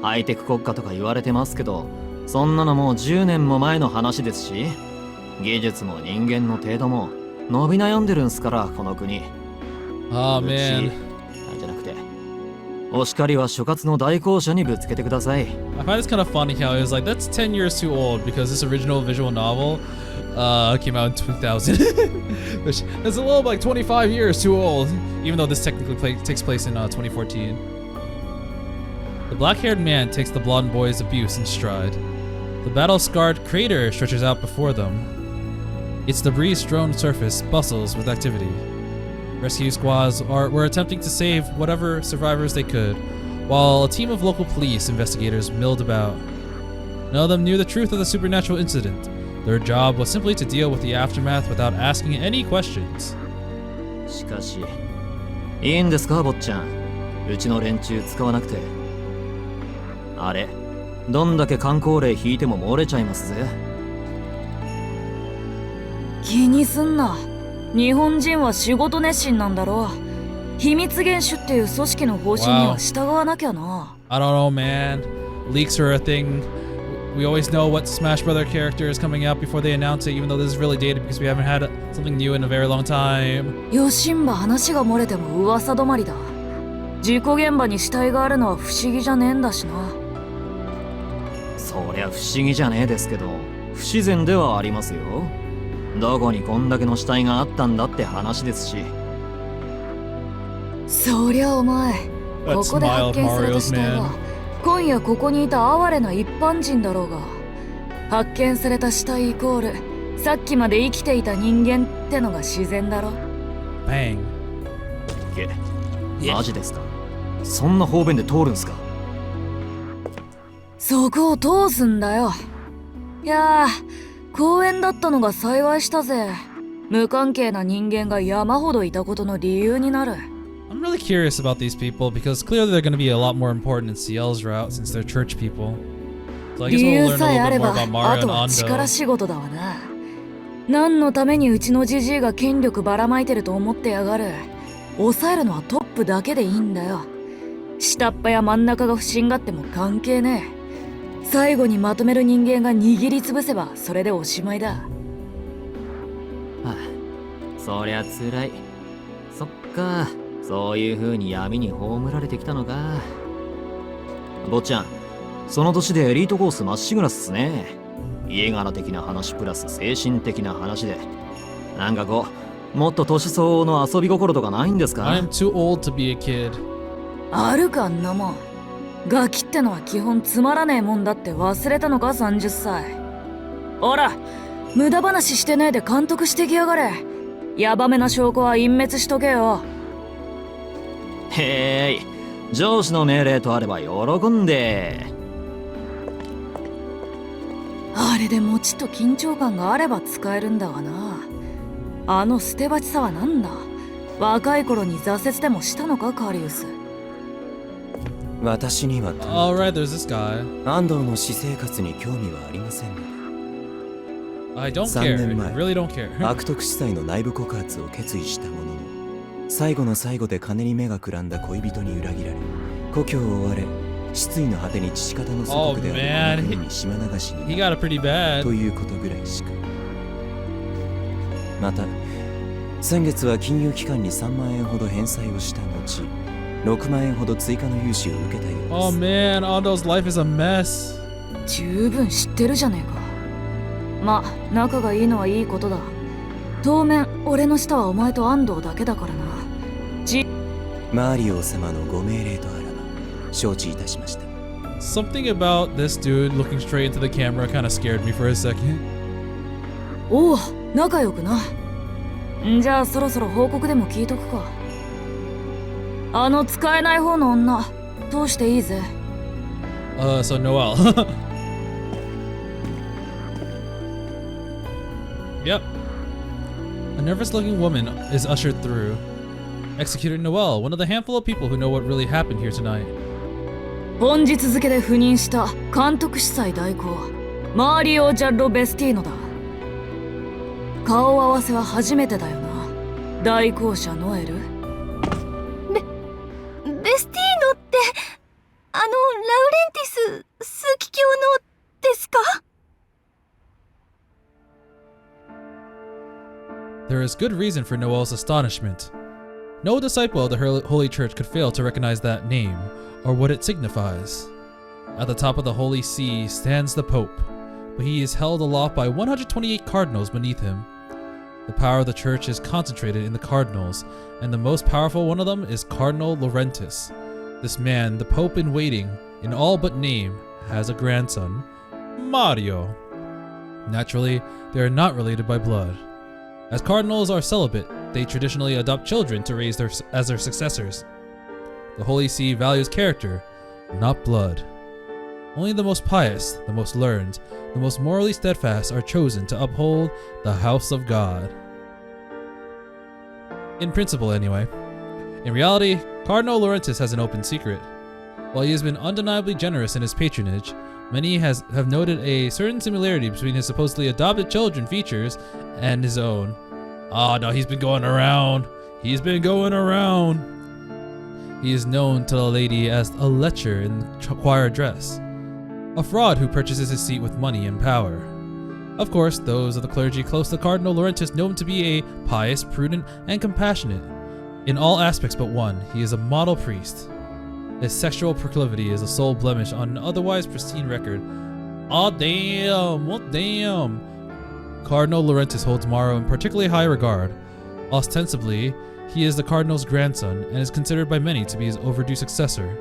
ハイテク国家とか言われてますけど、そんなのもう10年も前の話ですし、技術も人間の程度も伸び悩んでるんすから、この国。Oh man. じゃなくて、お叱りは所轄の代行者にぶつけてください。I find it's kind of funny how it was like, that's 10 years too old because this original visual novel came out in 2000. Which is a little like 25 years too old, even though this technically takes place in 2014. The black-haired man takes the blonde boy's abuse in stride. The battle-scarred crater stretches out before them. Its debris-strewn surface bustles with activity. Rescue squads were attempting to save whatever survivors they could, while a team of local police investigators milled about. None of them knew the truth of the supernatural incident. Their job was simply to deal with the aftermath without asking any questions. しかし、いいんですか、坊ちゃん。うちの連中使わなくて。あれ、どんだけ観光令引いても漏れちゃいますぜ。気にすんな。日本人は仕事熱心なんだろう。秘密厳守っていう組織の方針には従わなきゃな。I don't know, man. Leaks are a thing. We always know what Smash Brother character is coming out before they announce it, even though this is really dated because we haven't had something new in a very long time. よしんば話が漏れても噂止まりだ。事故現場に死体があるのは不思議じゃねえんだしな。そりゃ不思議じゃねえですけど、不自然ではありますよ。どこにこんだけの死体があったんだって話ですし。そりゃお前、ここで発見された死体は今夜ここにいた哀れな一般人だろうが、発見された死体イコールさっきまで生きていた人間ってのが自然だろ。Bang. マジですか？そんな方便で通るんすか？そこを通すんだよ。いやー、公園だったのが幸いしたぜ。無関係な人間が山ほどいたことの理由になる。I'm really curious about these people because clearly they're going to be a lot more important in CL's route since they're church people. So I guess 理 we'll 由 learn さえ a あ little れ bit more ば about Mario あと and は力 Ando. 仕事だわな。何のためにうちのじじいが権力ばらまいてると思ってやがる。抑えるのはトップだけでいいんだよ。下っ端や真ん中が不審がっても関係ねえ。最後にまとめる人間が握りつぶせばそれでおしまいだ。はあ、そりゃ辛い。そっか、そういう風に闇に葬られてきたのか。坊ちゃん、その年でエリートコースまっしぐらっすね。家柄的な話プラス精神的な話で、なんかこうもっと年相応の遊び心とかないんですか？ I am too old to be a kid. あるかんなもん。ガキってのは基本つまらねえもんだって忘れたのか30歳。ほら、無駄話してねえで監督してきやがれ。ヤバめな証拠は隠滅しとけよ。へい、上司の命令とあれば喜んで。あれでもちっと緊張感があれば使えるんだがな。あの捨て鉢さはなんだ。若い頃に挫折でもしたのかカリウス。私には Alright, there's this guy. 安藤の私生活に興味はありませんので。 I don't 3 care. 年 I 前 really don't care. 悪徳司祭の内部告発を決意したものの、最後の最後で金に目がくらんだ恋人に裏切られ、故郷を追われ、失意の果てに父方の祖国であるこの国に島流し He にな got っ it pretty た bad. ということぐらいしか。また先月は金融機関に3万円ほど返済をした後、6万円ほど追加の融資を受けたようです。 Oh man, Ando's life is a mess. 十分知ってるじゃねえか。まあ仲がいいのはいいことだ。当面俺の下はお前と安藤だけだからな。マリオ様のご命令とあらば承知いたしました。 Something about this dude looking straight into the camera kind of scared me for a second. おお、仲良くな。んじゃあそろそろ報告でも聞いとくか。あの使えない方の女通していいぜ。So Noel. Yep. A nervous-looking woman is ushered through. Executor Noel, one of the handful of people who know what really happened here tonight. 本日付で赴任した監督司祭代行マリオ・ジャッロ・ベスティーノだ。顔合わせは初めてだよな、代行者ノエル。ベスティーノって、ラウレンティス枢機卿のですか？ There is good reason for Noel's astonishment. No disciple of the Holy Church could fail to recognize that name, or what it signifies. At the top of the Holy See stands the Pope, but he is held aloft by 128 cardinals beneath him. The power of the Church is concentrated in the cardinals, and the most powerful one of them is Cardinal Laurentis. This man, the Pope in waiting, in all but name, has a grandson, Mario. Naturally, they are not related by blood. As cardinals are celibate, they traditionally adopt children to raise as their successors. The Holy See values character, not blood. Only the most pious, the most learned, the most morally steadfast are chosen to uphold the house of God. In principle, anyway. In reality, Cardinal Laurentis has an open secret. While he has been undeniably generous in his patronage, many have noted a certain similarity between his supposedly adopted children features and his own. Oh no, he's been going around. He's been going around. He is known to the lady as a lecher in choir dress, a fraud who purchases his seat with money and power. Of course, those of the clergy close to Cardinal Laurentis know him to be a pious, prudent, and compassionate. In all aspects but one, he is a model priest. His sexual proclivity is a sole blemish on an otherwise pristine record. Oh damn, oh damn. Cardinal Laurentis holds Mario in particularly high regard. Ostensibly, he is the Cardinal's grandson and is considered by many to be his overdue successor.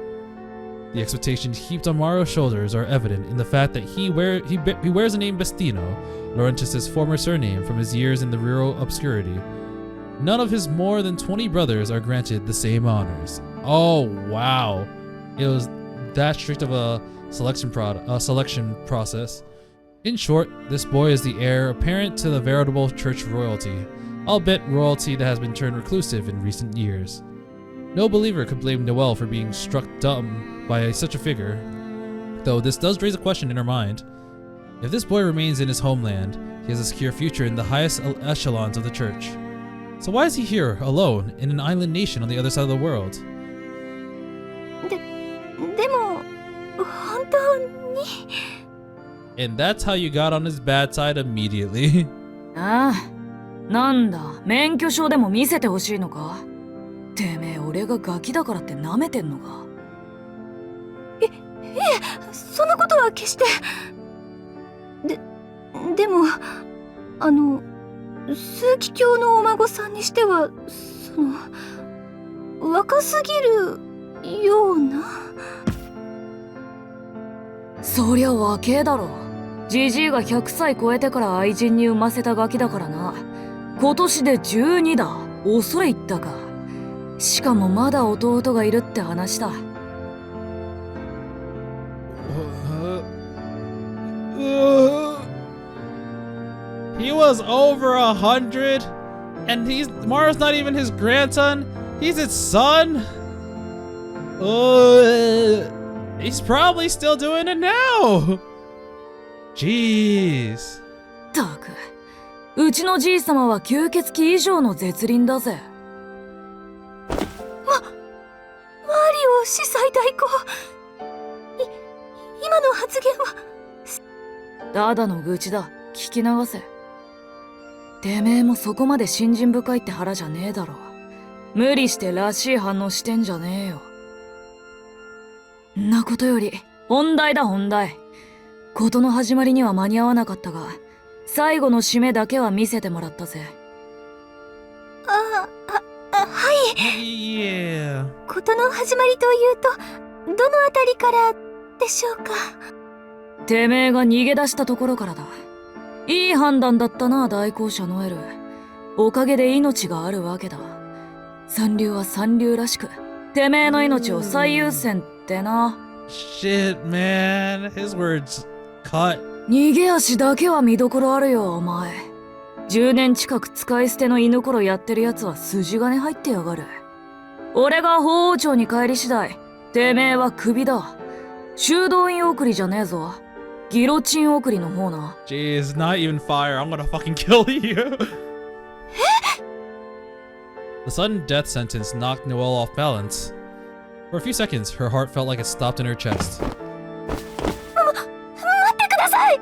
The expectations heaped on Mario's shoulders are evident in the fact that he wears the name Bestino, Laurentis' former surname from his years in the rural obscurity. None of his more than 20 brothers are granted the same honors. Oh wow, it was that strict of a selection process. In short, this boy is the heir apparent to the veritable church royalty, albeit royalty that has been turned reclusive in recent years. No believer could blame Noel for being struck dumb by such a figure, though this does raise a question in her mind. If this boy remains in his homeland, he has a secure future in the highest echelons of the church. So why is he here, alone, in an island nation on the other side of the world? でも、本当に。 And that's how you got on his bad side immediately. ああ、なんだ、免許証でも見せてほしいのか。てめえ、俺がガキだからって舐めてんのか。いえ、そんなことは決して。でも、枢機卿のお孫さんにしては、若すぎるような。そりゃ若えだろ。ジジイが100歳超えてから愛人に産ませたガキだからな。今年で12だ。恐れ入ったか。しかもまだ弟がいるって話だ。He was over 100, and Mario's not even his grandson. He's his son. He's probably still doing it now. Jeez. ったく、うちのじいさまは吸血鬼以上の絶倫だぜ。マリオ司祭代行。今の発言は。ただの愚痴だ。聞き流せ。てめえもそこまで信心深いって腹じゃねえだろ。無理してらしい反応してんじゃねえよ。んなことより本題だ本題。事の始まりには間に合わなかったが、最後の締めだけは見せてもらったぜ。はい。Yeah. 事の始まりというと、どのあたりからでしょうか。てめえが逃げ出したところからだ。いい判断だったな、代行者ノエル。おかげで命があるわけだ。三流は三流らしく、てめえの命を最優先ってな。Shit, man. His words cut. 逃げ足だけは見どころあるよ、お前。10年近く使い捨ての犬ころやってるやつは筋金入ってやがる。俺が法王町に帰り次第、てめえはクビだ。修道院送りじゃねえぞ。ギロチン送りの方な。Jeez, not even fire. I'm gonna fucking kill you. The sudden death sentence knocked Noelle off balance. For a few seconds, her heart felt like it stopped in her chest. 待ってください。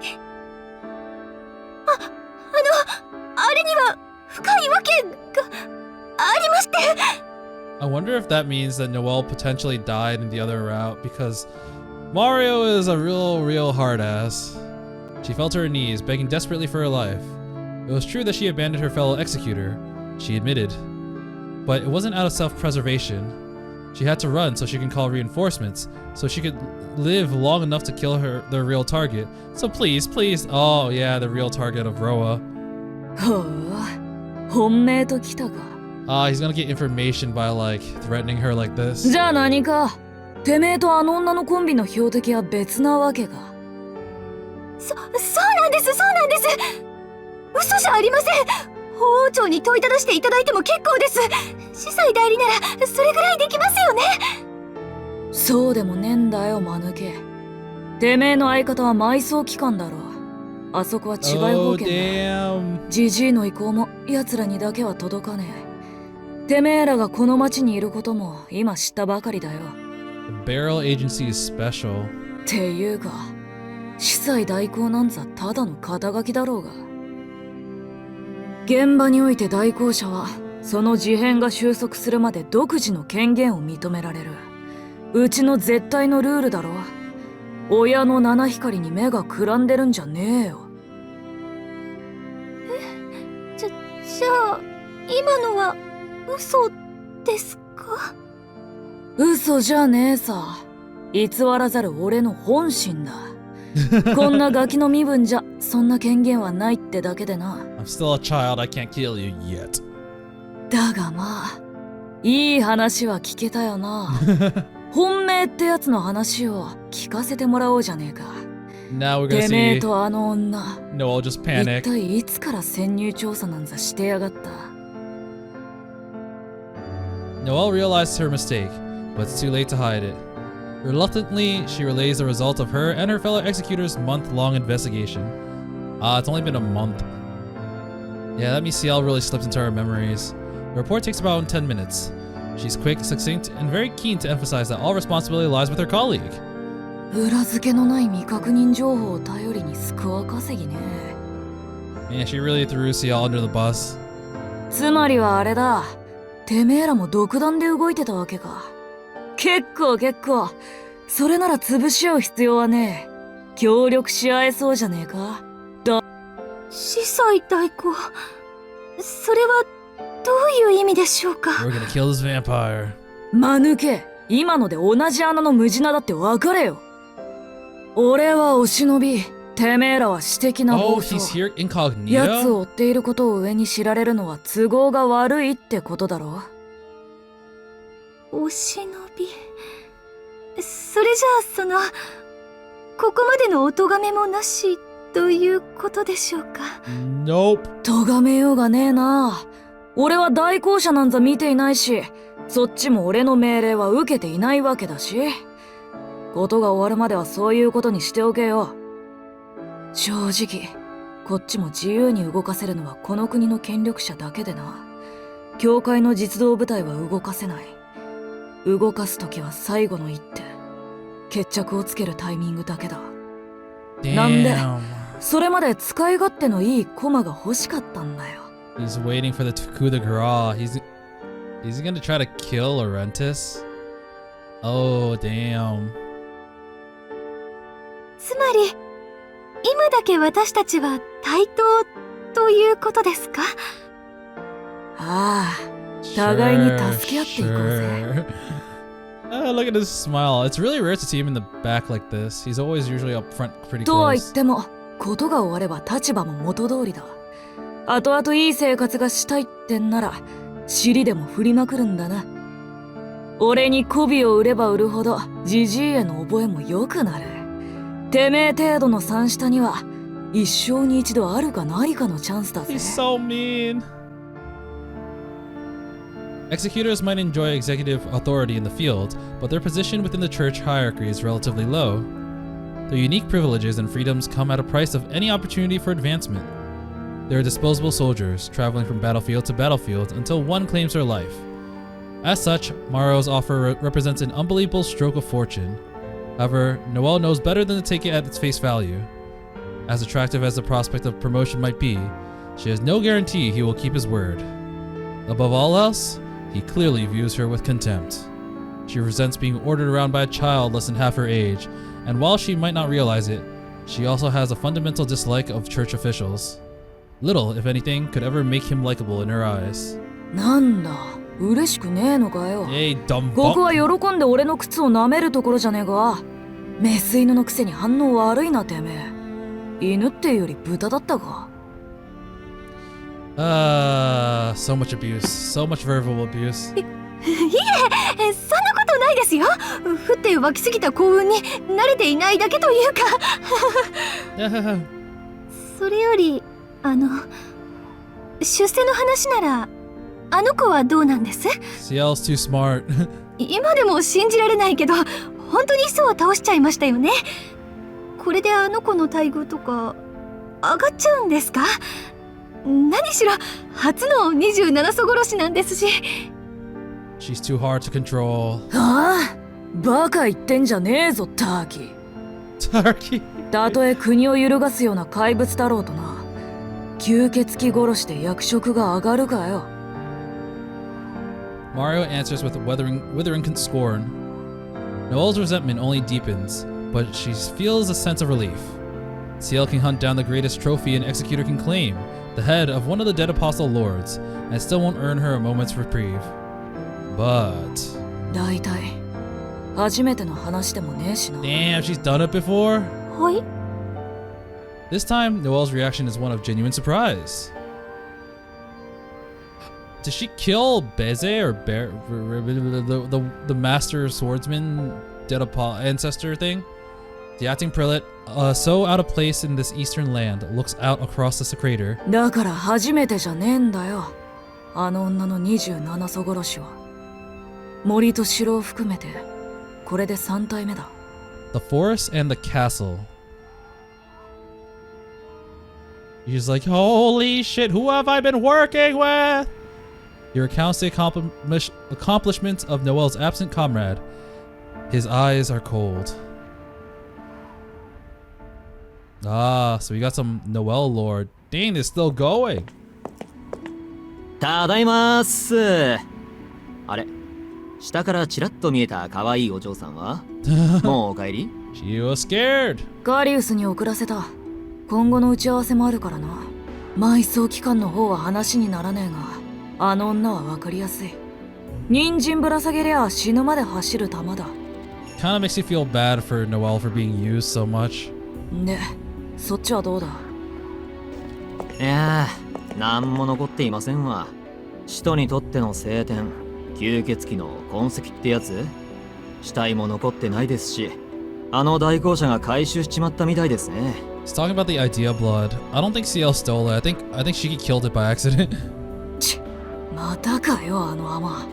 あれには深いわけがありまして。I wonder if that means that Noelle potentially died in the other route because Mario is a real hard ass. She fell to her knees, begging desperately for her life. It was true that she abandoned her fellow executor, she admitted. But it wasn't out of self-preservation. She had to run so she can call reinforcements, so she could live long enough to kill their real target. So please, oh yeah, the real target of Roa. ほう、本命ときたか。He's gonna get information by like threatening her like this. じゃあ何か。てめえとあの女のコンビの標的は別なわけか。そうなんです。嘘じゃありません。法王庁に問いただしていただいても結構です。司祭代理ならそれぐらいできますよね。そうでもねえんだよ、間抜け。てめえの相方は埋葬機関だろ。あそこは違い保険だ。ジジイの意向も奴らにだけは届かねえ。てめえらがこの町にいることも今知ったばかりだよ。The Barrel Agency is special. っていうか、司祭代行なんざただの肩書きだろうが。現場において代行者はその事変が収束するまで独自の権限を認められる。うちの絶対のルールだろ。親の七光に目がくらんでるんじゃねえよ。じゃあ今のは嘘ですか？嘘じゃねえさ。偽らざる俺の本心だ。こんなガキの身分じゃそんな権限はないってだけでな。I'm still a child, I can't kill you yet. だがまあ、いい話は聞けたよな。本命ってやつの話を聞かせてもらおうじゃねえか。Now we're gonna てめえ see とあの女、 Noelle just 一 panic. 体いつから潜入調査なんざしてやがった。Noelle realizes her mistake, but it's too late to hide it. Reluctantly, she relays the result of her and her fellow executors' month-long investigation. It's only been a month. Yeah, that means CL really slipped into our memories. The report takes about 10 minutes. She's quick, succinct, and very keen to emphasize that all responsibility lies with her colleague. 裏付けのない未確認情報を頼りにスコア稼ぎね。Man, she really threw CL under the bus. つまりはあれだ。てめえらも独断で動いてたわけか。結構。それなら潰し合う必要はねえ。協力し合えそうじゃねえか。歳代行。それはどういう意味でしょうか。 We're gonna kill this vampire. 間抜け、今ので同じ穴の無地なだって別れよ。俺はお忍び、てめえらは私的な Oh, 暴走。 he's here 奴 incognito? を追っていることを上に知られるのは都合が悪いってことだろ。お忍び。それじゃあここまでのお咎めもなしということでしょうか。 Nope. 咎めようがねえな。俺は代行者なんざ見ていないし、そっちも俺の命令は受けていないわけだし、ことが終わるまではそういうことにしておけよ。正直こっちも自由に動かせるのはこの国の権力者だけでな。教会の実動部隊は動かせない。動かすときは最後の一手、決着をつけるタイミングだけだ。なんで Damn. それまで使い勝手のいい駒が欲しかったんだよ。 He's waiting for the coup de grace. He's gonna try to kill Laurentis? Oh, damn. つまり今だけ私たちは対等ということですか。ああ、互いに助け合っていこうぜ。Look at his smile. It's really rare to see him in the back like this. He's always usually up front pretty とは言っ close. ても、ことが終われば立場も元通りだ。後々いい生活がしたいってんなら、尻でも振りまくるんだな。俺に媚びを売れば売るほど、ジジイへの覚えも良くなる。てめえ程度の三下には、一生に一度あるかないかのチャンスだぜ。 He's so mean. Executors might enjoy executive authority in the field, but their position within the church hierarchy is relatively low. Their unique privileges and freedoms come at a price of any opportunity for advancement. They are disposable soldiers, traveling from battlefield to battlefield until one claims their life. As such, Mario's offer represents an unbelievable stroke of fortune. However, Noelle knows better than to take it at its face value. As attractive as the prospect of promotion might be, she has no guarantee he will keep his word. Above all else, he clearly views her with contempt. She resents being ordered around by a child less than half her age, and while she might not realize it, she also has a fundamental dislike of church officials. Little, if anything, could ever make him likable in her eyes. なんだ、嬉しくねえのかよ。 Yay, dumb ここは bump. 喜んで俺の靴を舐めるところじゃねえか。メス犬のくせに反応悪いなてめえ。犬っていうより豚だったか。So much abuse. So much verbal abuse. いえ、そんなことないですよ。降って湧きすぎた幸運に慣れていないだけというか。それより出世の話ならあの子はどうなんです？ CL's too smart. 今でも信じられないけど本当に巣を倒しちゃいましたよね。これであの子の待遇とか上がっちゃうんですか？何しろ初の27層殺しなんですし。 She's too hard to control. ああ、バカ言ってんじゃねえぞターキー。 Turkey. たとえ国を揺るがすような怪物だろうとな。吸血鬼殺しで役職が上がるかよ。 Mario answers with withering scorn. Noelle's resentment only deepens, but she feels a sense of relief. CL can hunt down the greatest trophy an executor can claim, the head of one of the dead apostle lords, and still won't earn her a moment's reprieve. But... だいたい初めての話でもねえしな。 damn, she's done it before? はい。 This time, Noelle's reaction is one of genuine surprise. Did she kill Beze or the master swordsman dead ancestor thing? The acting prelate, so out of place in this eastern land, looks out across the crater. だから初めてじゃねえんだよ。あの女の27層殺しは。森と城を含めてこれで3体目だ。 The forest and the castle. He's like, holy shit, who have I been working with? He recounts the accomplishments of Noelle's absent comrade. His eyes are cold. Ah, so we got some Noelle lore. Dang, it's still going. ただいまーす。あれ、下からちらっと見えた可愛いお嬢さんはもうお帰り？ She was scared. ガリウスに送らせた。今後の打ち合わせもあるからな。埋葬期間の方は話にならねえが、あの女は分かりやすい。人参ぶら下げりゃ死ぬまで走る玉だ。Kinda makes you feel bad for Noelle for being used so much. で、そっちはどうだ？いやー、なんも残っていませんわ。使徒にとっての聖典、吸血鬼の痕跡ってやつ、死体も残ってないですし、あの代行者が回収しちまったみたいですね。He's talking about the idea blood. I don't think CL stole it. I think Shiki killed it by accident. ち、またかよあの甘。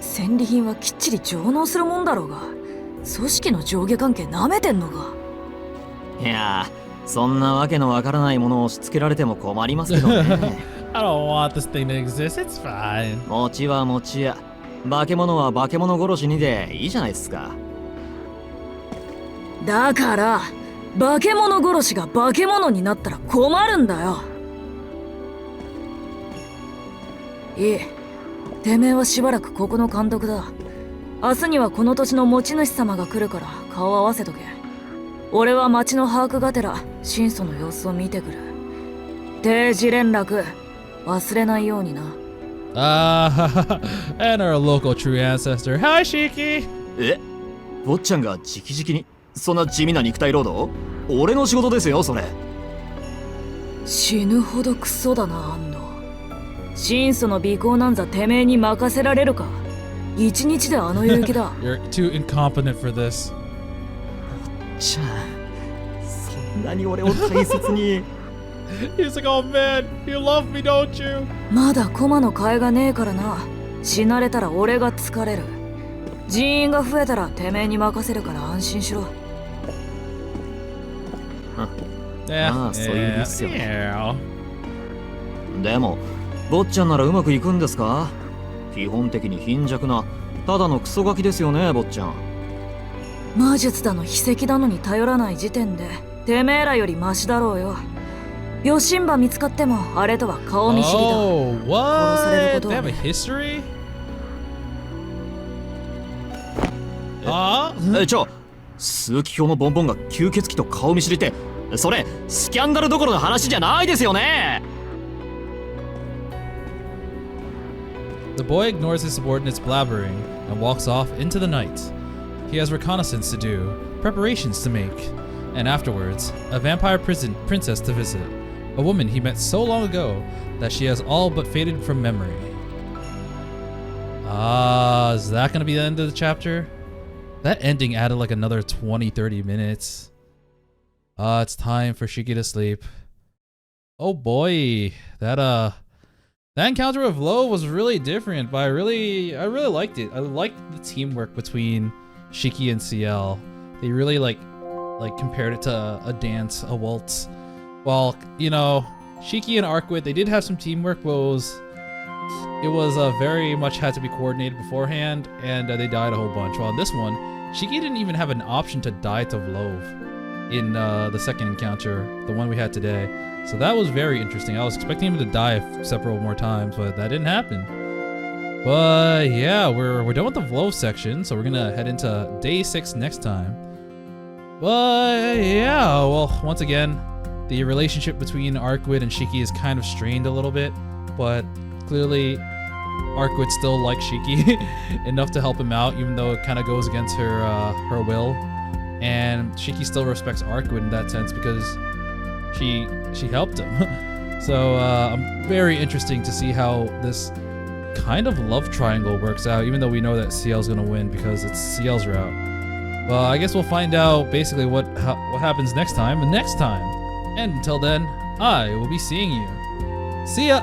戦利品はきっちり上納するもんだろうが、組織の上下関係なめてんのか。いやー、そんなわけのわからないものを押し付けられても困りますけどね。I don't want this thing to exist. It's fine. 餅は餅や、化け物は化け物殺しにでいいじゃないですか。だから化け物殺しが化け物になったら困るんだよ。いい、てめえはしばらくここの監督だ。明日にはこの土地の持ち主様が来るから顔合わせとけ。俺は町の把握がてら神祖の様子を見てくる。定時連絡忘れないようにな。And our local true ancestor. Hi, Shiki! え、坊ちゃんが直々にそんな地味な肉体労働？俺の仕事ですよ、それ。死ぬほどクソだな、安藤。神祖の尾行なんざてめえに任せられるか。一日であの勇気だ。You're too incompetent for this. ちゃん、そんなに俺を大切に。He's like, oh man, you love me, don't you? まだ駒の替えがねえからな。死なれたら俺が疲れる。人員が増えたらてめえに任せるから安心しろ。まあ、そういう理ですよね。でも、坊ちゃんならうまくいくんですか？基本的に貧弱な、ただのクソガキですよね、坊ちゃん。魔術だの秘跡だのに頼らない時点で、てめえらよりマシだろうよ。ヨシンバ見つかっても、あれとは顔見知りだ。Oh, what? 殺されることは They have a history? 数奇表のボンボンが吸血鬼と顔見知りって、それスキャンダルどころの話じゃないですよね。The boy ignores his subordinate's blabbering and walks off into the night. He has reconnaissance to do, preparations to make, and afterwards, a vampire princess to visit, a woman he met so long ago that she has all but faded from memory. Is that gonna be the end of the chapter? That ending added like another 20-30 minutes. It's time for Shiki to sleep. Oh boy, that encounter with Lo was really different, but I really liked it. I liked the teamwork between Shiki and CL. They really like compared it to a dance, a waltz. While, you know, Shiki and Arkwid, they did have some teamwork, but it was very much had to be coordinated beforehand, and they died a whole bunch. While in this one, Shiki didn't even have an option to die to Vlove in the second encounter, the one we had today. So that was very interesting. I was expecting him to die several more times, but that didn't happen. But yeah, we're done with the Vlove section, so we're gonna head into day 6 next time. But yeah, well, once again, the relationship between Arkwid and Shiki is kind of strained a little bit, but clearly Arkwid still likes Shiki enough to help him out, even though it kind of goes against her will. And Shiki still respects Arkwid in that sense because she helped him. So I'm very interesting to see how this kind of love triangle works out, even though we know that CL's gonna win because it's CL's route. Well, I guess we'll find out basically what happens next time. And until then, I will be seeing you. See ya!